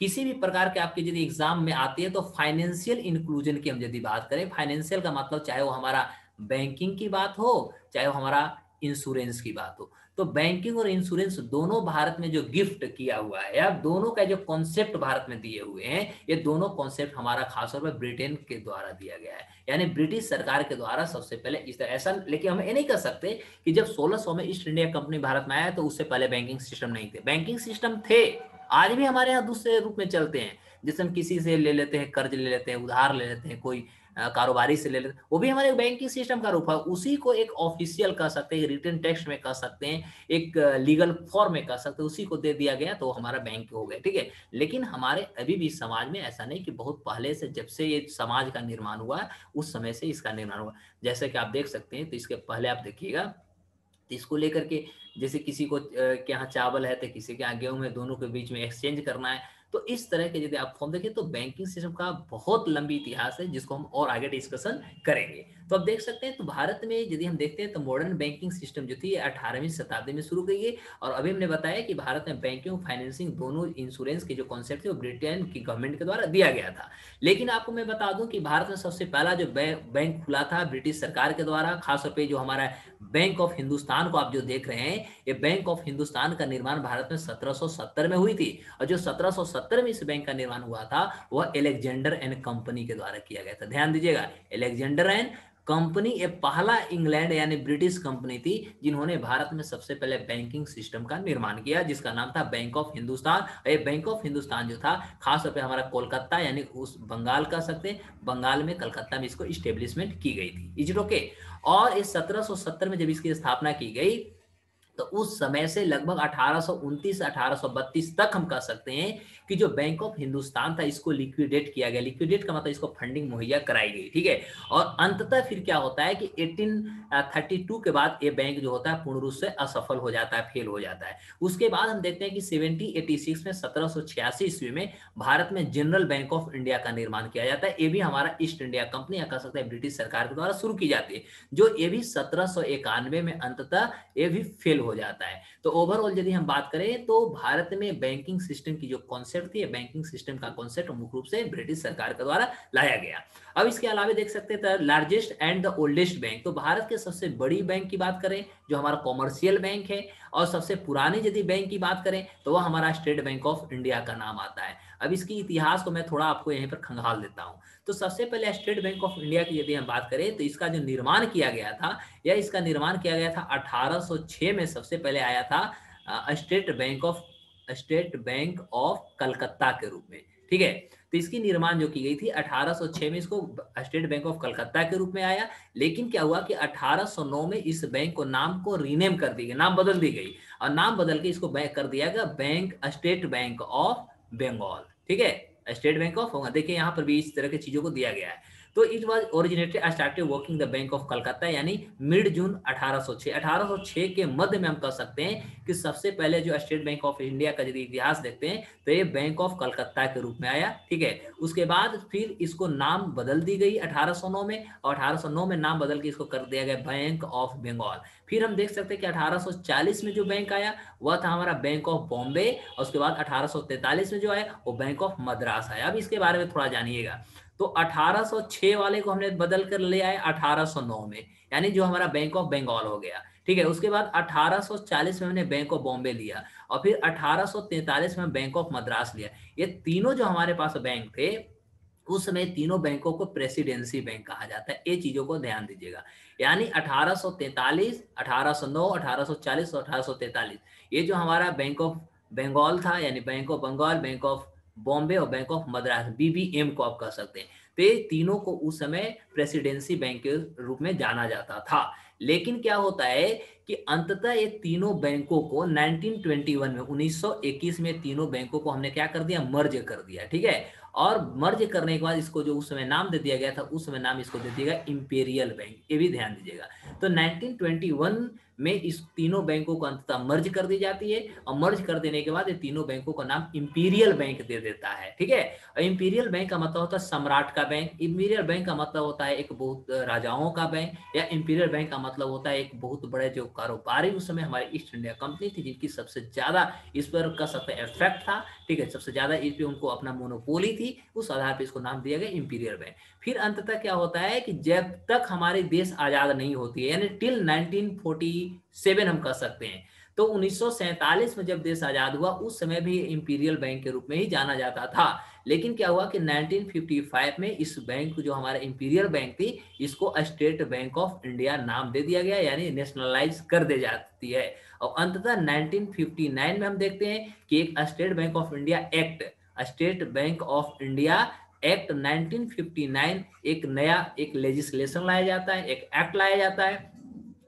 किसी भी प्रकार के आपके यदि एग्जाम में आती है तो फाइनेंशियल इंक्लूजन की हम यदि बात करें, फाइनेंशियल का मतलब चाहे वो हमारा बैंकिंग की बात हो, चाहे वो हमारा इंश्योरेंस की बात हो, तो बैंकिंग और इंश्योरेंस दोनों भारत में जो गिफ्ट किया हुआ है, या दोनों का जो कॉन्सेप्ट भारत में दिए हुए हैं, ये दोनों कॉन्सेप्ट हमारा खासतौर पर ब्रिटेन के द्वारा दिया गया है, यानी ब्रिटिश सरकार के द्वारा सबसे पहले इस तरह ऐसा। लेकिन हम ये नहीं कर सकते कि जब 1600 में ईस्ट इंडिया कंपनी भारत में आया तो उससे पहले बैंकिंग सिस्टम नहीं थे। बैंकिंग सिस्टम थे, आज भी हमारे यहाँ दूसरे रूप में चलते हैं, जैसे हम किसी से ले लेते हैं, कर्ज ले लेते हैं, उधार ले लेते हैं, कोई कारोबारी से ले लेते, वो भी हमारे बैंकिंग सिस्टम का रूप है। उसी को एक ऑफिशियल कह सकते हैं, रिटन टेक्स्ट में कह सकते हैं, एक लीगल फॉर्म में कह सकते हैं, उसी को दे दिया गया तो हमारा बैंक हो गया, ठीक है। लेकिन हमारे अभी भी समाज में ऐसा नहीं कि बहुत पहले से, जब से ये समाज का निर्माण हुआ उस समय से इसका निर्माण हुआ। जैसे कि आप देख सकते हैं, तो इसके पहले आप देखिएगा, तो इसको लेकर के जैसे किसी को के यहाँ चावल है तो किसी के यहाँ गेहूं है, दोनों के बीच में एक्सचेंज करना है, तो इस तरह के यदि आप फॉर्म देखें तो बैंकिंग सिस्टम का बहुत लंबी इतिहास है, जिसको हम और आगे डिस्कशन करेंगे। तो अब देख सकते हैं, तो भारत में यदि हम देखते हैं तो मॉडर्न बैंकिंग सिस्टम जो थी 18वीं शताब्दी में शुरू की गई। और अभी हमने बताया कि भारत में बैंकिंग, फाइनेंसिंग, दोनों इंश्योरेंस के जो कॉन्सेप्ट थे वो ब्रिटेन की गवर्नमेंट के द्वारा दिया गया था। लेकिन आपको मैं बता दूं कि भारत में सबसे पहला जो बैंक खुला था ब्रिटिश सरकार के द्वारा, खासतौर पर जो हमारा बैंक ऑफ हिंदुस्तान को आप जो देख रहे हैं, ये बैंक ऑफ हिंदुस्तान का निर्माण भारत में 1770 में हुई थी। और जो 1770 में इस बैंक का निर्माण हुआ था वह अलेक्जेंडर एंड कंपनी के द्वारा किया गया था। ध्यान दीजिएगा, अलेक्जेंडर एंड कंपनी ये पहला इंग्लैंड यानी ब्रिटिश कंपनी थी जिन्होंने भारत में सबसे पहले बैंकिंग सिस्टम का निर्माण किया, जिसका नाम था बैंक ऑफ हिंदुस्तान। ये बैंक ऑफ हिंदुस्तान जो था खास तौर पे हमारा कोलकाता यानी उस बंगाल कह सकते हैं, बंगाल में कलकत्ता में इसको इस्टेब्लिशमेंट की गई थी। Is it okay? और इस 1770 में जब इसकी स्थापना की गई तो उस समय से लगभग 1829 1832 तक हम कह सकते हैं कि जो बैंक ऑफ हिंदुस्तान था इसको लिक्विडेट किया गया। लिक्विडेट का मतलब इसको फंडिंग मुहैया कराई गई, ठीक है। और अंततः फिर क्या होता है कि 1832 के बाद ये बैंक जो होता है पूर्ण रूप से असफल हो जाता है, फेल हो जाता है। उसके बाद हम देखते हैं कि 1786 में 1786 ईस्वी में भारत में जनरल बैंक ऑफ इंडिया का निर्माण किया जाता है। ये भी हमारा ईस्ट इंडिया कंपनी या कह सकते हैं ब्रिटिश सरकार के द्वारा शुरू की जाती है, जो ये भी 1791 में अंततः ये भी फेल हो जाता है। तो ओवरऑल यदि हम बात करें तो भारत में बैंकिंग सिस्टम की जो कॉन्सेप्ट थी, बैंकिंग सिस्टम का कॉन्सेप्ट मुख्य रूप से ब्रिटिश सरकार के द्वारा लाया गया। अब इसके अलावा देख सकते हैं largest and the oldest bank, तो भारत के सबसे बड़ी बैंक की बात करें जो हमारा कॉमर्शियल बैंक है, और सबसे पुरानी यदि बैंक की बात करें तो वह हमारा स्टेट बैंक ऑफ इंडिया का नाम आता है। अब इसकी इतिहास को मैं थोड़ा आपको यहीं पर खंगाल देता हूं। तो सबसे पहले स्टेट बैंक ऑफ इंडिया की यदि हम बात करें तो इसका जो निर्माण किया गया था, या इसका निर्माण किया गया था 1806 में, सबसे पहले आया था स्टेट बैंक ऑफ कलकत्ता के रूप में, ठीक है। तो इसकी निर्माण जो की गई थी 1806 में, इसको स्टेट बैंक ऑफ कलकत्ता के रूप में आया। लेकिन क्या हुआ कि 1809 में इस बैंक को नाम को रीनेम कर दी गई, नाम बदल दी गई, और नाम बदल के इसको कर दिया गया bank state bank of Bengal, ठीक है। स्टेट बैंक ऑफ, देखिए यहाँ पर भी इस तरह की चीजों को दिया गया है। तो it was originated started working the bank of Calcutta, यानी मिड जून 1806 के मध्य में हम कह सकते हैं कि सबसे पहले जो स्टेट बैंक ऑफ इंडिया का यदि इतिहास देखते हैं तो ये बैंक ऑफ कलकत्ता के रूप में आया, ठीक है। उसके बाद फिर इसको नाम बदल दी गई 1809 में, और 1809 में नाम बदल के इसको कर दिया गया बैंक ऑफ बंगाल। फिर हम देख सकते हैं कि 1840 में जो बैंक आया वह था हमारा बैंक ऑफ बॉम्बे, और उसके बाद 1843 में जो आया वो बैंक ऑफ मद्रास आया। अब इसके बारे में थोड़ा जानिएगा। तो 1806 वाले को हमने बदल कर ले आए 1809 में, यानी जो हमारा बैंक ऑफ बंगाल हो गया, ठीक है। उसके बाद 1840 में हमने बैंक ऑफ बॉम्बे लिया, और फिर 1843 में बैंक ऑफ मद्रास लिया। ये तीनों जो हमारे पास बैंक थे उस समय तीनों बैंकों को प्रेसिडेंसी बैंक कहा जाता है। ये चीजों को ध्यान दीजिएगा, यानी 1843, 1809, 1840 और 1843 ये जो हमारा बैंक ऑफ बंगाल था, यानी bank of Bengal, bank of Bombay और बैंक ऑफ मद्रास, बीबीएम को आप कह सकते हैं। तो ये तीनों को उस समय प्रेसिडेंसी बैंक के रूप में जाना जाता था। लेकिन क्या होता है कि अंततः ये तीनों बैंकों को 1921 में 1921 में तीनों बैंकों को हमने क्या कर दिया, मर्ज कर दिया, ठीक है। और मर्ज करने के बाद इसको जो उस समय नाम दे दिया गया था, उस समय नाम इसको दे दिया गया इंपीरियल बैंक, ये भी ध्यान दीजिएगा। तो 1921 में इस तीनों बैंकों को अंततः मर्ज कर दी जाती है, और मर्ज कर देने के बाद ये तीनों बैंकों का नाम इंपीरियल बैंक दे देता है, ठीक है। और इंपीरियल बैंक का मतलब होता है सम्राट का बैंक, इंपीरियल बैंक का मतलब होता है एक बहुत राजाओं का बैंक, या इंपीरियल बैंक का मतलब होता है एक बहुत बड़े जो कारोबारी उस समय हमारी ईस्ट इंडिया कंपनी थी जिनकी सबसे ज्यादा इस पर का सबसे इफेक्ट था, ठीक है, सबसे ज्यादा इस पर उनको अपना मोनोपोली थी, उस आधार पर इसको नाम दिया गया इंपीरियल बैंक। फिर अंततः क्या होता है कि जब तक हमारे देश आजाद नहीं होती है, यानी टिल 1947 हम कह सकते हैं, तो 1947 में जब देश आजाद हुआ उस समय भी इंपीरियल बैंक के रूप में ही जाना जाता था। लेकिन क्या हुआ कि 1955 में इस बैंक जो हमारा इंपीरियल बैंक थी इसको स्टेट बैंक ऑफ इंडिया नाम दे दिया गया, यानी नेशनलाइज कर दे जाती है। और अंततः 1959 में हम देखते हैं कि एक state bank of India act, state bank of India act 1959 एक नया एक लेजिस्लेशन लाया जाता है, एक एक्ट लाया जाता है,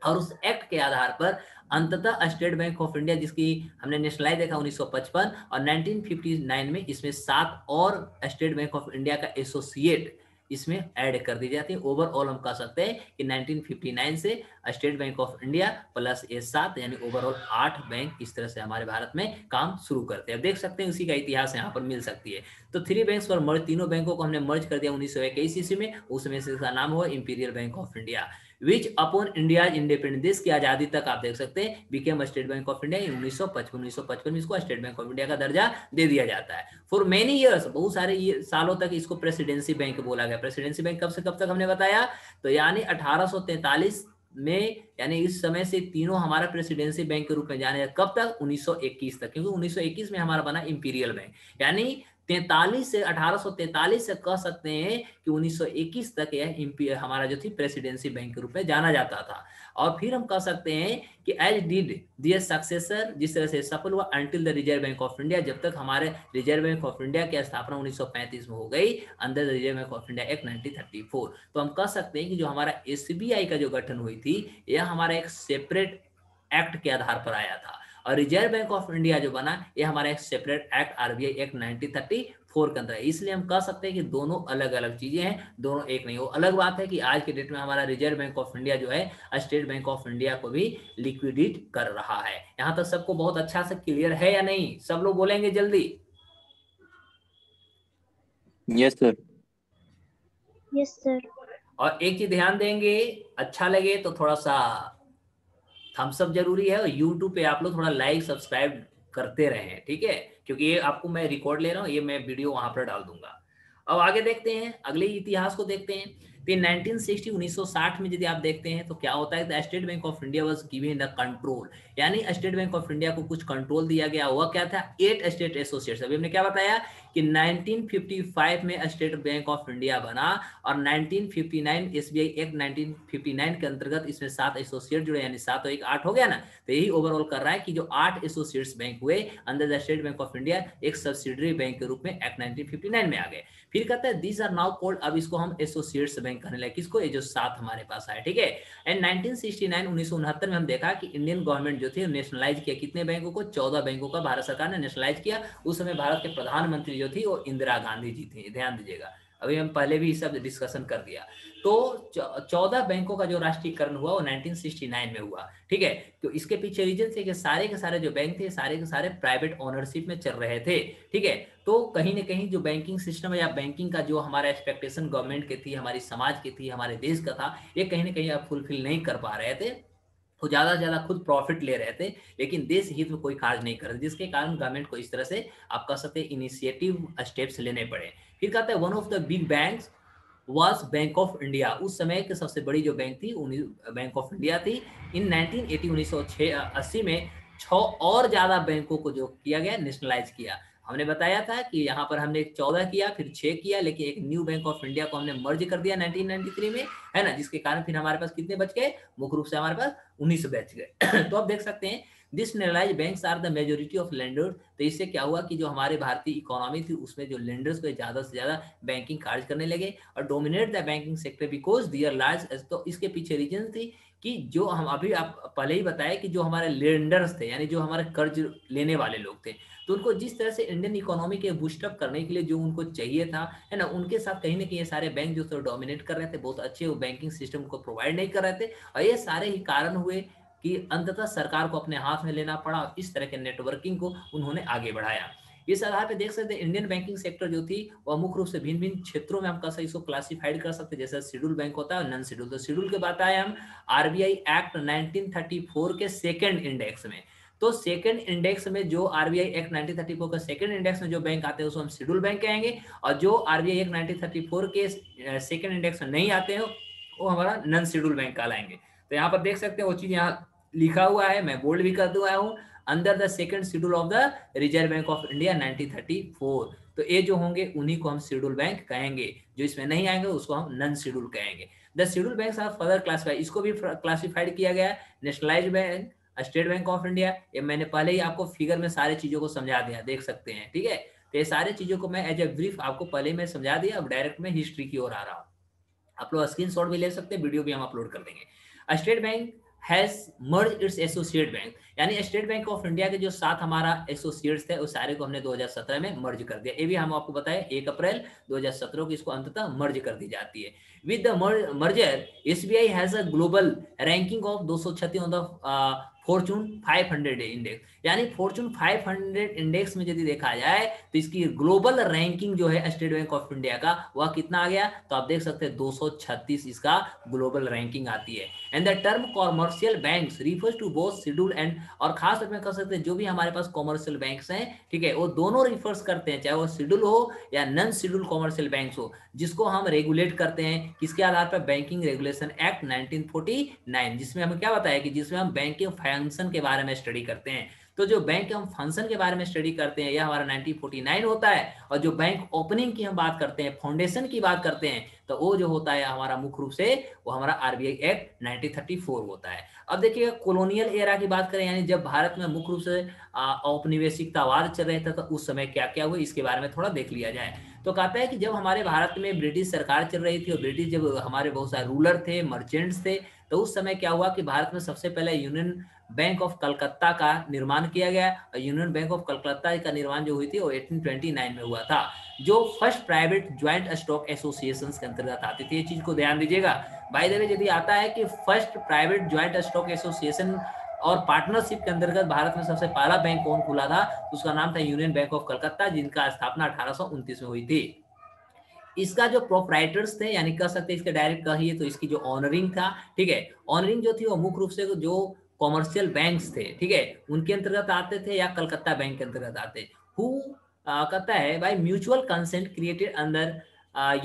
और उस एक्ट के आधार पर अंततः स्टेट बैंक ऑफ इंडिया जिसकी हमने नेशनलाइज देखा 1955, और 1959 में इसमें 7 और स्टेट बैंक ऑफ इंडिया का एसोसिएट इसमें ऐड कर दी जाती है। ओवरऑल हम कह सकते हैं कि 1959 से state bank of India plus ये 7 यानी ओवरऑल 8 बैंक इस तरह से हमारे भारत में काम शुरू करते हैं। देख सकते हैं उसी का इतिहास यहाँ पर मिल सकती है। तो 3 बैंक्स पर मर्ज, तीनों बैंकों को हमने मर्ज कर दिया 1921 ईस्वी में, उसमें से इसका नाम हुआ imperial bank of India, which upon India independence, देश की आजादी तक आप देख सकते हैं became state bank of India. 1955 में इसको स्टेट बैंक ऑफ इंडिया का दर्जा दे दिया जाता है। फॉर मेनी ईयर्स, बहुत सारे सालों तक इसको प्रेसिडेंसी बैंक बोला गया। प्रेसिडेंसी बैंक कब से कब तक हमने बताया, तो यानी 1843 में, यानी इस समय से तीनों हमारा प्रेसिडेंसी बैंक के रूप में जाने, कब तक, 1921 तक, क्योंकि 1921 में हमारा बना इंपीरियल बैंक, यानी 43 से 1843 से कह सकते हैं कि 1921 तक यह हमारा जो थी प्रेसिडेंसी बैंक के रूप में जाना जाता था। और फिर हम कह सकते हैं कि एज डिड दियर सक्सेसर, जिस तरह से सफल हुआ until the reserve bank of India, जब तक हमारे रिजर्व बैंक ऑफ इंडिया की स्थापना 1935 में हो गई under the reserve bank of India act 1934। तो हम कह सकते हैं कि जो हमारा एसबीआई का जो गठन हुई थी यह हमारा एक सेपरेट एक्ट के आधार पर आया था, और रिजर्व बैंक ऑफ इंडिया जो बना ये हमारा एक सेपरेट एक्ट आरबीआई एक्ट 1934 के अंदर है। इसलिए हम कह सकते हैं कि दोनों अलग अलग चीजें हैं, दोनों एक नहीं। वो अलग बात है कि आज के डेट में हमारा रिजर्व बैंक ऑफ इंडिया जो है स्टेट बैंक ऑफ इंडिया को भी लिक्विडेट कर रहा है। यहाँ तक सबको बहुत अच्छा से क्लियर है या नहीं? सब लोग बोलेंगे जल्दी। Yes sir. Yes sir. और एक चीज ध्यान देंगे, अच्छा लगे तो थोड़ा सा थम्स अप जरूरी है, और यूट्यूब पे आप लोग थोड़ा लाइक सब्सक्राइब करते रहें, ठीक है, क्योंकि ये आपको मैं रिकॉर्ड ले रहा हूँ, ये मैं वीडियो वहां पर डाल दूंगा। अब आगे देखते हैं, अगले इतिहास को देखते हैं। तो 1960 1960 में यदि आप देखते हैं तो क्या होता है, the state bank of India was given the control, यानी स्टेट बैंक ऑफ इंडिया को कुछ कंट्रोल दिया गया। हुआ क्या था, 8 स्टेट एसोसिएट्स। अभी हमने क्या बताया कि 1955 में स्टेट बैंक ऑफ इंडिया बना, और 1959 एसबीआई एक्ट 1959 के अंतर्गत इसमें 7 एसोसिएट जुड़े, यानी 7 और 1 8 हो गया ना। तो यही ओवरऑल कर रहा है कि जो 8 एसोसिएट्स बैंक हुए under the state bank of India, एक सब्सिडरी बैंक के रूप में एक्ट 1959 में आ गए। फिर कहता है दिस आर नाउ कॉल्ड, अब इसको हम एसोसिएट्स बैंक कहने लगे। किसको? ये जो 7 हमारे पास आए, ठीक है। एंड 1969 1969 में हम देखा कि इंडियन गवर्नमेंट जो थी नेशनलाइज किया कितने बैंकों को, 14 बैंकों का भारत सरकार ने नेशनलाइज किया। उस समय भारत के प्रधानमंत्री जो थी वो इंदिरा गांधी जी थी, ध्यान दीजिएगा। अभी हम पहले भी सब डिस्कशन कर दिया। तो 14 बैंकों का जो राष्ट्रीयकरण हुआ वो 1969 में हुआ, ठीक है। तो इसके पीछे रीजन थे कि सारे के सारे जो बैंक थे सारे के सारे प्राइवेट ओनरशिप में चल रहे थे, ठीक है। तो कहीं ना कहीं जो बैंकिंग सिस्टम या बैंकिंग का जो हमारा एक्सपेक्टेशन गवर्नमेंट की थी, हमारी समाज की थी, हमारे देश का था, ये कहीं ना कहीं आप फुलफिल नहीं कर पा रहे थे। वो ज्यादा से ज्यादा खुद प्रॉफिट ले रहे थे, लेकिन देश हित में कोई कार्य नहीं कर रहे, जिसके कारण गवर्नमेंट को इस तरह से आप कह सकते हैं इनिशिएटिव स्टेप्स लेने पड़े। फिर कहते हैं one of the big banks was bank of India, उस समय की सबसे बड़ी जो बैंक थी बैंक ऑफ इंडिया थी। इन 1980 1980 में 6 और ज्यादा बैंकों को जो किया गया नेशनलाइज किया। हमने बताया था कि यहाँ पर हमने 14 किया, फिर 6 किया, लेकिन एक न्यू बैंक ऑफ इंडिया को हमने मर्ज कर दिया 1993 में, है ना, जिसके कारण फिर हमारे पास कितने बच गए, मुख्य रूप से हमारे पास 19 बच गए। तो अब देख सकते हैं this nationalised banks are the majority of lenders. तो इससे क्या हुआ कि जो हमारे भारतीय इकोनॉमी थी उसमें जो लेंडर्स को ज्यादा से ज्यादा बैंकिंग कार्य करने लगे और dominate the banking sector because they're large. तो इसके पीछे रीजन थी कि जो हम अभी आप पहले ही बताया कि जो हमारे लेंडर्स थे, यानी जो हमारे कर्ज लेने वाले लोग थे, तो उनको जिस तरह से इंडियन इकोनॉमी के बूस्टअप करने के लिए जो उनको चाहिए था, है ना, उनके साथ कहीं ना कहीं ये सारे बैंक जो थे डोमिनेट कर रहे थे, बहुत अच्छे वो बैंकिंग सिस्टम को प्रोवाइड नहीं कर रहे थे, और ये सारे ही कारण हुए कि अंततः सरकार को अपने हाथ में लेना पड़ा और इस तरह के नेटवर्किंग को उन्होंने आगे बढ़ाया। इस आधार पे देख सकते हैं इंडियन बैंकिंग सेक्टर जो थी वह मुख्य रूप से भिन्न भिन्न क्षेत्रों में हम कैसे इसको क्लासिफाइड कर सकते हैं, जैसे शेड्यूल बैंक होता है और नॉन शेड्यूल। तो शेड्यूल के बात आए हम आरबीआई एक्ट 1934 के सेकंड इंडेक्स में। तो सेकंड इंडेक्स में जो आरबीआई एक्ट 1934 के सेकंड इंडेक्स में जो बैंक आते हैं उसको हम शेड्यूल बैंक कहेंगे, और जो आरबीआई एक्ट 1934 के सेकंड इंडेक्स में नहीं आते हो वो हमारा नॉन शेड्यूल बैंक कहलाएंगे। तो यहाँ पर देख सकते हैं वो चीज यहाँ लिखा हुआ है, मैं बोल्ड भी कर दिया हूँ, under the second schedule of the reserve bank of India 1934। तो ये जो होंगे उन्हीं को हम शेड्यूल बैंक कहेंगे, जो इसमें नहीं आएंगे उसको हम नॉन शेड्यूल कहेंगे। The schedule banks are further classified, इसको भी क्लासिफाइड किया गया nationalised bank, state bank of India. ये मैंने पहले ही आपको फिगर में सारी चीजों को समझा दिया, देख सकते हैं, ठीक है। तो ये सारी चीजों को मैं एज ए ब्रीफ आपको पहले में समझा दिया, अब डायरेक्ट में हिस्ट्री की ओर आ रहा हूँ। आप लोग स्क्रीनशॉट भी ले सकते हैं, वीडियो भी हम अपलोड कर देंगे। State bank has merge it's associate bank, यानी स्टेट बैंक ऑफ इंडिया के जो 7 हमारा एसोसिएट्स थे उस सारे को हमने 2017 में मर्ज कर दिया। ये भी हम आपको बताएं 1 अप्रैल 2017 को इसको अंततः मर्ज कर दी जाती है। With the merger SBI has a global ranking of 236 on the Fortune 500 index, यानी फॉर्चून 500 इंडेक्स में यदि देखा जाए तो इसकी ग्लोबल रैंकिंग जो है स्टेट बैंक ऑफ इंडिया का वह कितना आ गया, तो आप देख सकते हैं 236 इसका ग्लोबल रैंकिंग आती है। And the term commercial banks refers to both schedule and, और खास तौर में कह सकते हैं जो भी हमारे पास कॉमर्शियल बैंक्स हैं, ठीक है, वो दोनों रिफर्स करते हैं, चाहे वो शेड्यूल हो या नॉन शेड्यूल कॉमर्शियल बैंक्स हो, जिसको हम रेगुलेट करते हैं किसके आधार पर, बैंकिंग रेगुलेशन एक्ट 1949, जिसमें हमें क्या बताया कि जिसमें हम बैंकिंग फंक्शन के बारे में स्टडी करते हैं। तो जो बैंक हम फंक्शन के बारे में स्टडी करते हैं यह हमारा 1949 होता है, और जो बैंक ओपनिंग की हम बात करते हैं, फाउंडेशन की बात करते हैं, तो वो जो होता है हमारा मुख्य रूप से वो हमारा आरबीआई एक्ट 1934 होता है। अब देखिएगा कॉलोनियल एरा की बात करें, यानी जब भारत में मुख्य रूप से औपनिवेशिकतावाद चल रहे थे तो उस समय क्या क्या हुआ इसके बारे में थोड़ा देख लिया जाए। तो कहता है कि जब हमारे भारत में ब्रिटिश सरकार चल रही थी और ब्रिटिश जब हमारे बहुत सारे रूलर थे, मर्चेंट्स थे, तो उस समय क्या हुआ कि भारत में सबसे पहले यूनियन बैंक ऑफ कलकत्ता का निर्माण किया गया, और यूनियन बैंक ऑफ कलकत्ता का निर्माण जो हुई थी वो 1829 में हुआ था, जो first private joint stock association के अंतर्गत आती थी। ये चीज को ध्यान दीजिएगा। बाय द वे यदि आता है कि first private joint stock association और पार्टनरशिप के अंतर्गत भारत में सबसे पहला बैंक कौन खुला था, तो उसका नाम था यूनियन बैंक ऑफ कलकत्ता, जिनका स्थापना 1829 में हुई थी। इसका जो प्रोप्राइटर्स थे, यानी कह सकते हैं इसके डायरेक्ट कहिए तो इसकी जो ऑनरिंग था, ठीक है, ऑनरिंग जो थी वो मुख्य रूप से जो कॉमर्शियल बैंक्स थे, ठीक है, उनके अंतर्गत आते थे या कलकत्ता बैंक के अंतर्गत आते। हु कहता है बाय म्यूचुअल कंसेंट क्रिएटेड अंदर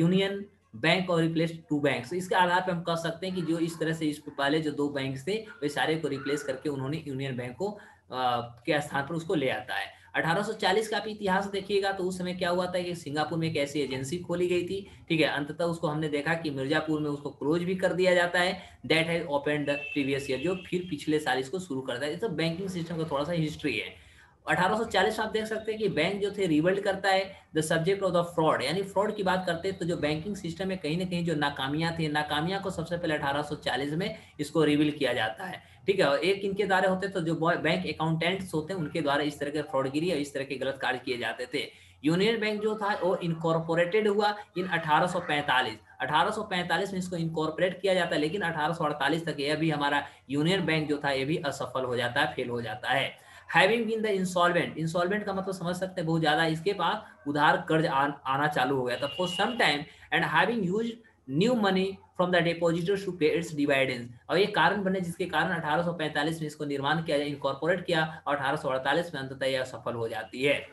यूनियन बैंक और रिप्लेस टू बैंक्स। इसके आधार पर हम कह सकते हैं कि जो इस तरह से इस पहले जो दो बैंक्स थे वे सारे को रिप्लेस करके उन्होंने यूनियन बैंक को के स्थान पर उसको ले आता है। 1840 का आप इतिहास देखिएगा तो उस समय क्या हुआ था कि सिंगापुर में एक ऐसी एजेंसी खोली गई थी, ठीक है, अंततः उसको हमने देखा कि मिर्जापुर में उसको क्लोज भी कर दिया जाता है, that has open the previous year, जो फिर पिछले साल इसको शुरू करता है। ये तो बैंकिंग सिस्टम का थोड़ा सा हिस्ट्री है। 1840 आप देख सकते हैं कि बैंक जो थे रिवल्ट करता है the subject of the fraud, यानी फ्रॉड की बात करते हैं तो जो बैंकिंग सिस्टम में कहीं ना कहीं जो नाकामियां थी, नाकामियां को सबसे पहले 1840 में इसको रिवील किया जाता है, ठीक है। और एक इनके द्वारा होते तो जो बैंक अकाउंटेंट्स होते हैं उनके द्वारा इस तरह के फ्रॉडगिरी और इस तरह के गलत कार्य किए जाते थे। यूनियन बैंक जो था वो इनकॉर्पोरेटेड हुआ इन 1845 में इसको इनकॉर्पोरेट किया जाता है, लेकिन 1848 तक यह भी हमारा यूनियन बैंक जो था ये भी असफल हो जाता है, फेल हो जाता है। Having been the insolvent, insolvent का मतलब समझ सकते हैं बहुत ज्यादा इसके पास उधार कर्ज आना चालू हो गया था for some time, and having used new money from the depositors to pay its dividends. और ये कारण बने जिसके कारण 1845 में इसको निर्माण किया जाए, इनकॉर्पोरेट किया, और 1848 में अंततः यह सफल हो जाती है।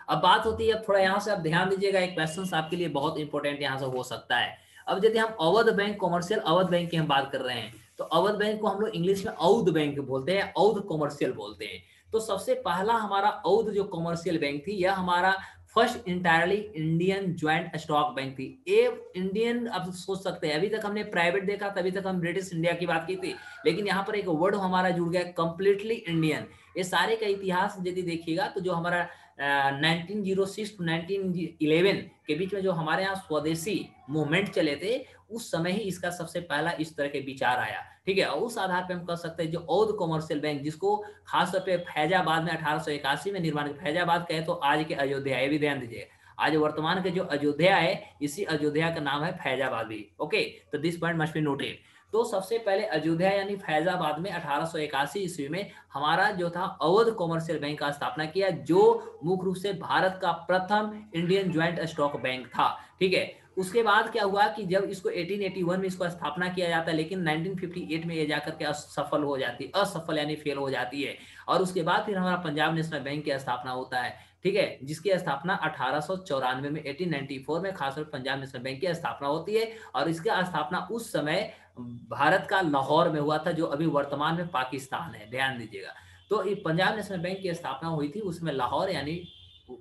अब बात होती है, अब थोड़ा यहाँ से आप ध्यान दीजिएगा, एक क्वेश्चन आपके लिए बहुत इंपॉर्टेंट यहाँ से हो सकता है। अब यदि हम Awadh bank, commercial Awadh bank की हम बात कर रहे हैं, तो अवध बैंक को हम लोग इंग्लिश में औध बैंक बोलते हैं, औध कॉमर्शियल बोलते हैं। तो सबसे पहला हमारा औध जो कॉमर्शियल बैंक थी, यह हमारा first entirely Indian joint stock bank थी। ए इंडियन, अब सोच सकते हैं अभी तक हमने प्राइवेट देखा, तभी तक हम ब्रिटिश इंडिया की बात की थी, लेकिन यहाँ पर एक वर्ड हमारा जुड़ गया कंप्लीटली इंडियन। ये सारे का इतिहास यदि देखिएगा तो जो हमारा 1906 टू 1911 के बीच में जो हमारे यहाँ स्वदेशी मूवमेंट चले थे, उस समय ही इसका सबसे पहला इस तरह के विचार आया, ठीक है। और उस आधार पे हम कह सकते हैं जो औध कॉमर्शियल बैंक, जिसको खासतौर पे फैजाबाद में 1881 में निर्माण, फैजाबाद कहे तो आज के अयोध्या, ये भी ध्यान दीजिए, आज वर्तमान के जो अयोध्या है, इसी अयोध्या का नाम है फैजाबाद भी, ओके। तो this point must be noted. तो सबसे पहले अयोध्या यानी फैजाबाद में 1881 ईस्वी में हमारा जो था अवध कॉमर्शियल बैंक का स्थापना किया, जो मुख्य रूप से भारत का प्रथम इंडियन ज्वाइंट स्टॉक बैंक था, ठीक है। उसके बाद क्या हुआ कि जब इसको 1881 में इसको स्थापना किया जाता है, लेकिन 1958 में ये जाकर के असफल हो जाती है, असफल यानी फेल हो जाती है। और उसके बाद फिर हमारा पंजाब नेशनल बैंक की स्थापना होता है, ठीक है, जिसकी स्थापना 1894 में 1894 में खासतौर पर पंजाब नेशनल बैंक की स्थापना होती है। और इसकी स्थापना उस समय भारत का लाहौर में हुआ था, जो अभी वर्तमान में पाकिस्तान है, ध्यान दीजिएगा। तो पंजाब नेशनल बैंक की स्थापना हुई थी उसमें लाहौर, यानी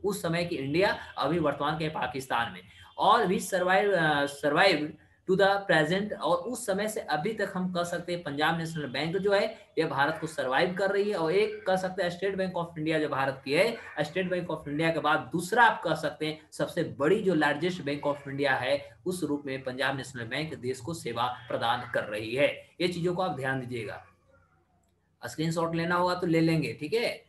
उस समय की इंडिया, अभी वर्तमान के पाकिस्तान में, और भी सर्वाइव टू द प्रेजेंट। और उस समय से अभी तक हम कह सकते हैं पंजाब नेशनल बैंक जो है ये भारत को सर्वाइव कर रही है। और एक कह सकते हैं स्टेट बैंक ऑफ इंडिया जो भारत की है, स्टेट बैंक ऑफ इंडिया के बाद दूसरा आप कह सकते हैं सबसे बड़ी जो लार्जेस्ट बैंक ऑफ इंडिया है, उस रूप में पंजाब नेशनल बैंक देश को सेवा प्रदान कर रही है। ये चीजों को आप ध्यान दीजिएगा, स्क्रीनशॉट लेना होगा तो ले लेंगे, ठीक है।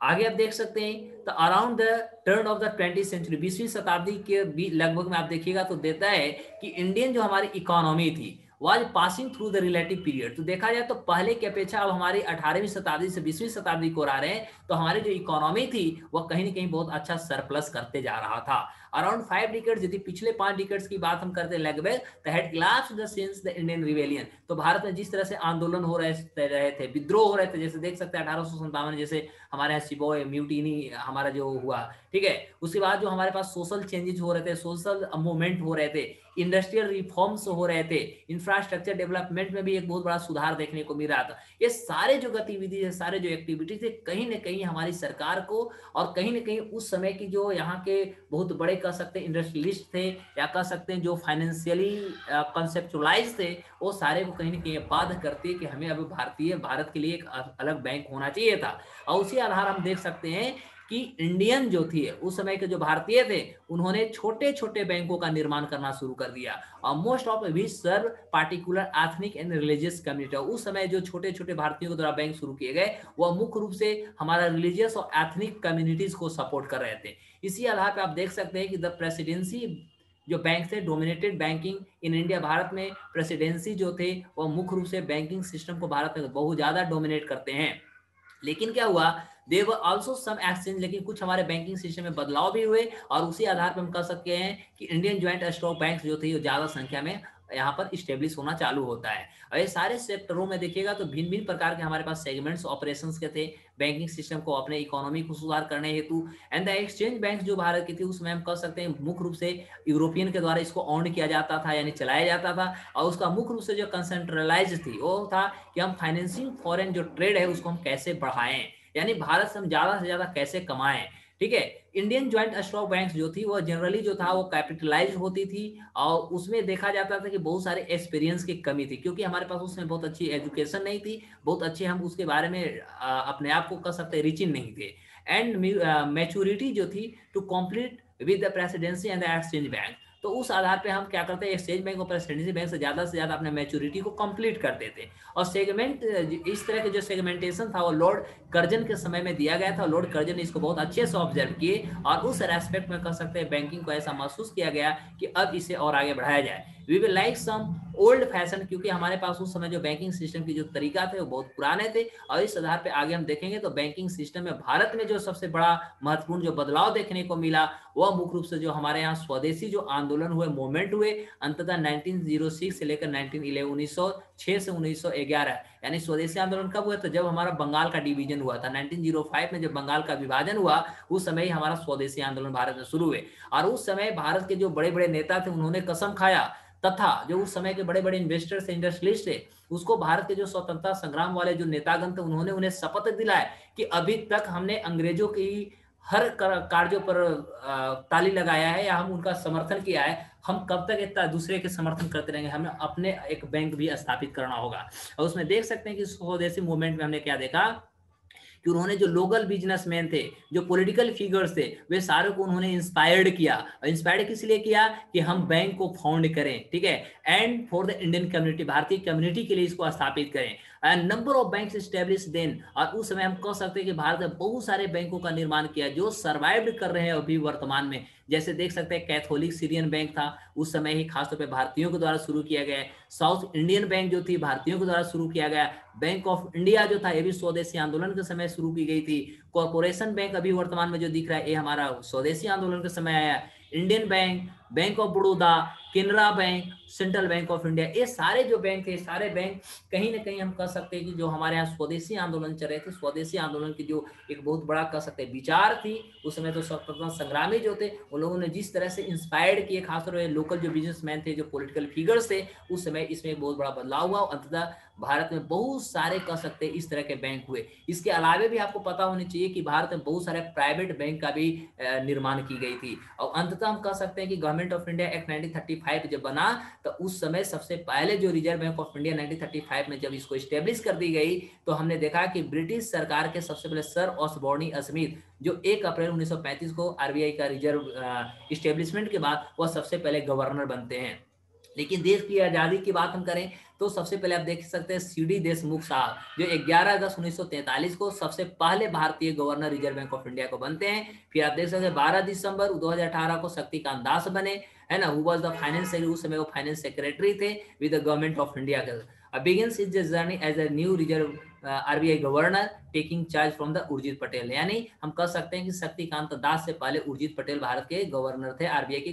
आगे आप देख सकते हैं तो around the turn of the 20th century, 20वीं शताब्दी के लगभग में आप देखिएगा तो देता है कि इंडियन जो हमारी इकोनॉमी थी was passing through the relative period. तो देखा जाए तो पहले की अपेक्षा अब हमारी 18वीं शताब्दी से 20वीं शताब्दी को आ रहे हैं, तो हमारी जो इकोनॉमी थी वह कहीं ना कहीं बहुत अच्छा सरप्लस करते जा रहा था। अराउंड 5 डिकेड्स, यदि पिछले 5 डिकेड्स की बात हम करते हैं लगभग, the had collapsed since the Indian Rebellion। तो भारत में जिस तरह से आंदोलन हो रहे थे, विद्रोह हो रहे थे, जैसे देख सकते हैं 1857 जैसे हमारे यहाँ सिपोय म्यूटिनी हमारा जो हुआ, ठीक है, उसके बाद जो हमारे पास सोशल चेंजेस हो रहे थे, सोशल मूवमेंट हो रहे थे, इंडस्ट्रियल रिफॉर्म्स हो रहे थे, इंफ्रास्ट्रक्चर डेवलपमेंट में भी एक बहुत बड़ा सुधार देखने को मिल रहा था। ये सारे जो गतिविधि है, सारे जो एक्टिविटीज है, कहीं ना कहीं हमारी सरकार को और कहीं ना कहीं उस समय की जो यहाँ के बहुत बड़े कह सकते हैं इंडस्ट्रियलिस्ट थे, या कह सकते हैं जो फाइनेंशियली कंसेप्चुअलाइज थे, वो सारे को कहीं ना कहीं बाध्य करती है कि हमें अभी भारत के लिए एक अलग बैंक होना चाहिए था। और उसी आधार हम देख सकते हैं कि इंडियन जो थी उस समय के जो भारतीय थे, उन्होंने छोटे छोटे बैंकों का निर्माण करना शुरू कर दिया, और most of which serve particular ethnic and religious community. उस समय जो छोटे छोटे भारतीयों के द्वारा बैंक शुरू किए गए, वह मुख्य रूप से हमारा रिलीजियस और एथनिक कम्युनिटीज को सपोर्ट कर रहे थे। इसी आधार पर आप देख सकते हैं कि द प्रेसिडेंसी जो बैंक थे, dominated banking in India, Bharat में प्रेसिडेंसी जो थे वो मुख्य रूप से बैंकिंग सिस्टम को भारत में बहुत ज्यादा डोमिनेट करते हैं। लेकिन क्या हुआ, there were also some exchange, लेकिन कुछ हमारे बैंकिंग सिस्टम में बदलाव भी हुए, और उसी आधार पर हम कह सकते हैं कि इंडियन ज्वाइंट स्टॉक बैंक जो थे ज्यादा संख्या में यहाँ पर स्टेब्लिश होना चालू होता है। और ये सारे सेक्टरों में देखिएगा तो भिन्न भिन्न प्रकार के हमारे पास सेगमेंट्स ऑपरेशंस के थे बैंकिंग सिस्टम को अपने इकोनॉमी को सुधार करने हेतु। एंड द एक्सचेंज बैंक जो भारत की थी उसमें हम कह सकते हैं मुख्य रूप से यूरोपियन के द्वारा इसको ऑन किया जाता था, यानी चलाया जाता था, और उसका मुख्य रूप से जो कंसेंट्रलाइज थी वो था कि हम फाइनेंसिंग फॉरेन जो ट्रेड है उसको हम कैसे बढ़ाएं, यानी भारत से हम ज्यादा से ज्यादा कैसे कमाएं। ठीक है, इंडियन ज्वाइंट स्टॉक बैंक जो थी वो जनरली जो था वो कैपिटलाइज होती थी, और उसमें देखा जाता था कि बहुत सारे एक्सपीरियंस की कमी थी, क्योंकि हमारे पास उसमें बहुत अच्छी एजुकेशन नहीं थी, बहुत अच्छे हम उसके बारे में अपने आप को कह सकते रिचिन नहीं थे। एंड मैच्योरिटी जो थी to complete with the presidency and the exchange bank, तो उस आधार पे हम क्या करते हैं, एक्सचेंज बैंक और प्रेसिडेंसी बैंक से ज्यादा अपने मैच्योरिटी को कंप्लीट करते थे। और सेगमेंट, इस तरह के जो सेगमेंटेशन था वो लॉर्ड कर्जन के समय में दिया गया था। लॉर्ड कर्जन ने इसको बहुत अच्छे से ऑब्जर्व किए, और उस रेस्पेक्ट में कह सकते हैं बैंकिंग को ऐसा महसूस किया गया कि अब इसे और आगे बढ़ाया जाए। We will like some old fashion, क्योंकि हमारे पास उस समय जो बैंकिंग सिस्टम की जो तरीका थे वो बहुत पुराने थे, और इस आधार पे आगे हम देखेंगे तो बैंकिंग सिस्टम में भारत में जो सबसे बड़ा महत्वपूर्ण जो बदलाव देखने को मिला वह मुख्य रूप से जो हमारे यहाँ स्वदेशी जो आंदोलन हुए, मूवमेंट हुए, अंततः 1906 से लेकर 1906 से 1911, यानी स्वदेशी आंदोलन कब हुआ, तो जब हमारा बंगाल का डिवीजन हुआ था 1905 में, जब बंगाल का विभाजन हुआ उस समय ही हमारा स्वदेशी आंदोलन भारत में शुरू हुए। और उस समय भारत के जो बड़े बड़े नेता थे उन्होंने कसम खाया, तथा जो उस समय के बड़े बड़े इन्वेस्टर्स थे, इंडस्ट्रियलिस्ट थे, उसको भारत के जो स्वतंत्रता संग्राम वाले जो नेतागण थे उन्होंने उन्हें शपथ दिलाया कि अभी तक हमने अंग्रेजों की हर कार्यों पर ताली लगाया है या हम उनका समर्थन किया है, हम कब तक इतना दूसरे के समर्थन करते रहेंगे, हमें अपने एक बैंक भी स्थापित करना होगा। और उसमें देख सकते हैं कि स्वदेशी मूवमेंट में हमने क्या देखा कि उन्होंने जो लोकल बिजनेसमैन थे, जो पॉलिटिकल फिगर्स थे, वे सारे को उन्होंने इंस्पायर्ड किया। और इंस्पायर्ड किस लिए किया कि हम बैंक को फाउंड करें, ठीक है, and for the Indian community, भारतीय कम्युनिटी के लिए इसको स्थापित करें। And number of banks established then, और उस समय हम कह सकते हैं कि भारत में बहुत सारे बैंकों का निर्माण किया जो सर्वाइव्ड कर रहे हैं अभी वर्तमान में। जैसे देख सकते हैं कैथोलिक सीरियन बैंक था, उस समय ही खासतौर पे भारतीयों के द्वारा शुरू किया गया। साउथ इंडियन बैंक जो थी भारतीयों के द्वारा शुरू किया गया। बैंक ऑफ इंडिया जो था ये भी स्वदेशी आंदोलन के समय शुरू की गई थी। कॉर्पोरेशन बैंक अभी वर्तमान में जो दिख रहा है ये हमारा स्वदेशी आंदोलन के समय आया। Indian bank, bank of Baroda, Canara bank, central bank of India, ये सारे जो बैंक थे, सारे बैंक कहीं ना कहीं हम कह सकते हैं कि जो हमारे यहाँ स्वदेशी आंदोलन चल रहे थे, स्वदेशी आंदोलन की जो एक बहुत बड़ा कह सकते हैं विचार थी, उस समय तो स्वतंत्रता संग्रामी जो थे उन लोगों ने जिस तरह से इंस्पायर्ड किए, खासतौर पर लोकल जो बिजनेसमैन थे, जो पॉलिटिकल फिगर्स थे, उस समय इसमें बहुत बड़ा बदलाव हुआ। अंततः भारत में बहुत सारे कह सकते हैं इस तरह के बैंक हुए। इसके अलावा भी आपको पता होनी चाहिए कि भारत में बहुत सारे प्राइवेट बैंक का भी निर्माण की गई थी। और अंततः हम कह सकते हैं कि गवर्नमेंट ऑफ इंडिया एक्ट 1935 जब बना तो उस समय सबसे पहले जो रिजर्व बैंक ऑफ इंडिया 1935 में जब इसको स्टेब्लिश कर दी गई, तो हमने देखा कि ब्रिटिश सरकार के सबसे पहले सर ऑसबॉर्न स्मिथ जो 1 अप्रैल 1935 को आरबीआई का रिजर्व स्टेब्लिशमेंट के बाद वह सबसे पहले गवर्नर बनते हैं। लेकिन देश की आज़ादी की बात हम करें तो सबसे पहले आप देख सकते हैं सीडी देशमुख साहब जो 11 अगस्त 1943 को सबसे पहले भारतीय governor reserve bank of India को बनते हैं। फिर आप देख सकते हैं 12 दिसंबर 2018 को शक्तिकांत दास बने, है ना, who was the finance secretary, उस समय वो फाइनेंस सेक्रेटरी थे with the government of India. Begins his journey as a new reserve RBI governor taking charge from the Urjit Patel, यानी हम कह सकते हैं कि शक्तिकांत दास से पहले उर्जित पटेल भारत के गवर्नर थे, आरबीआई के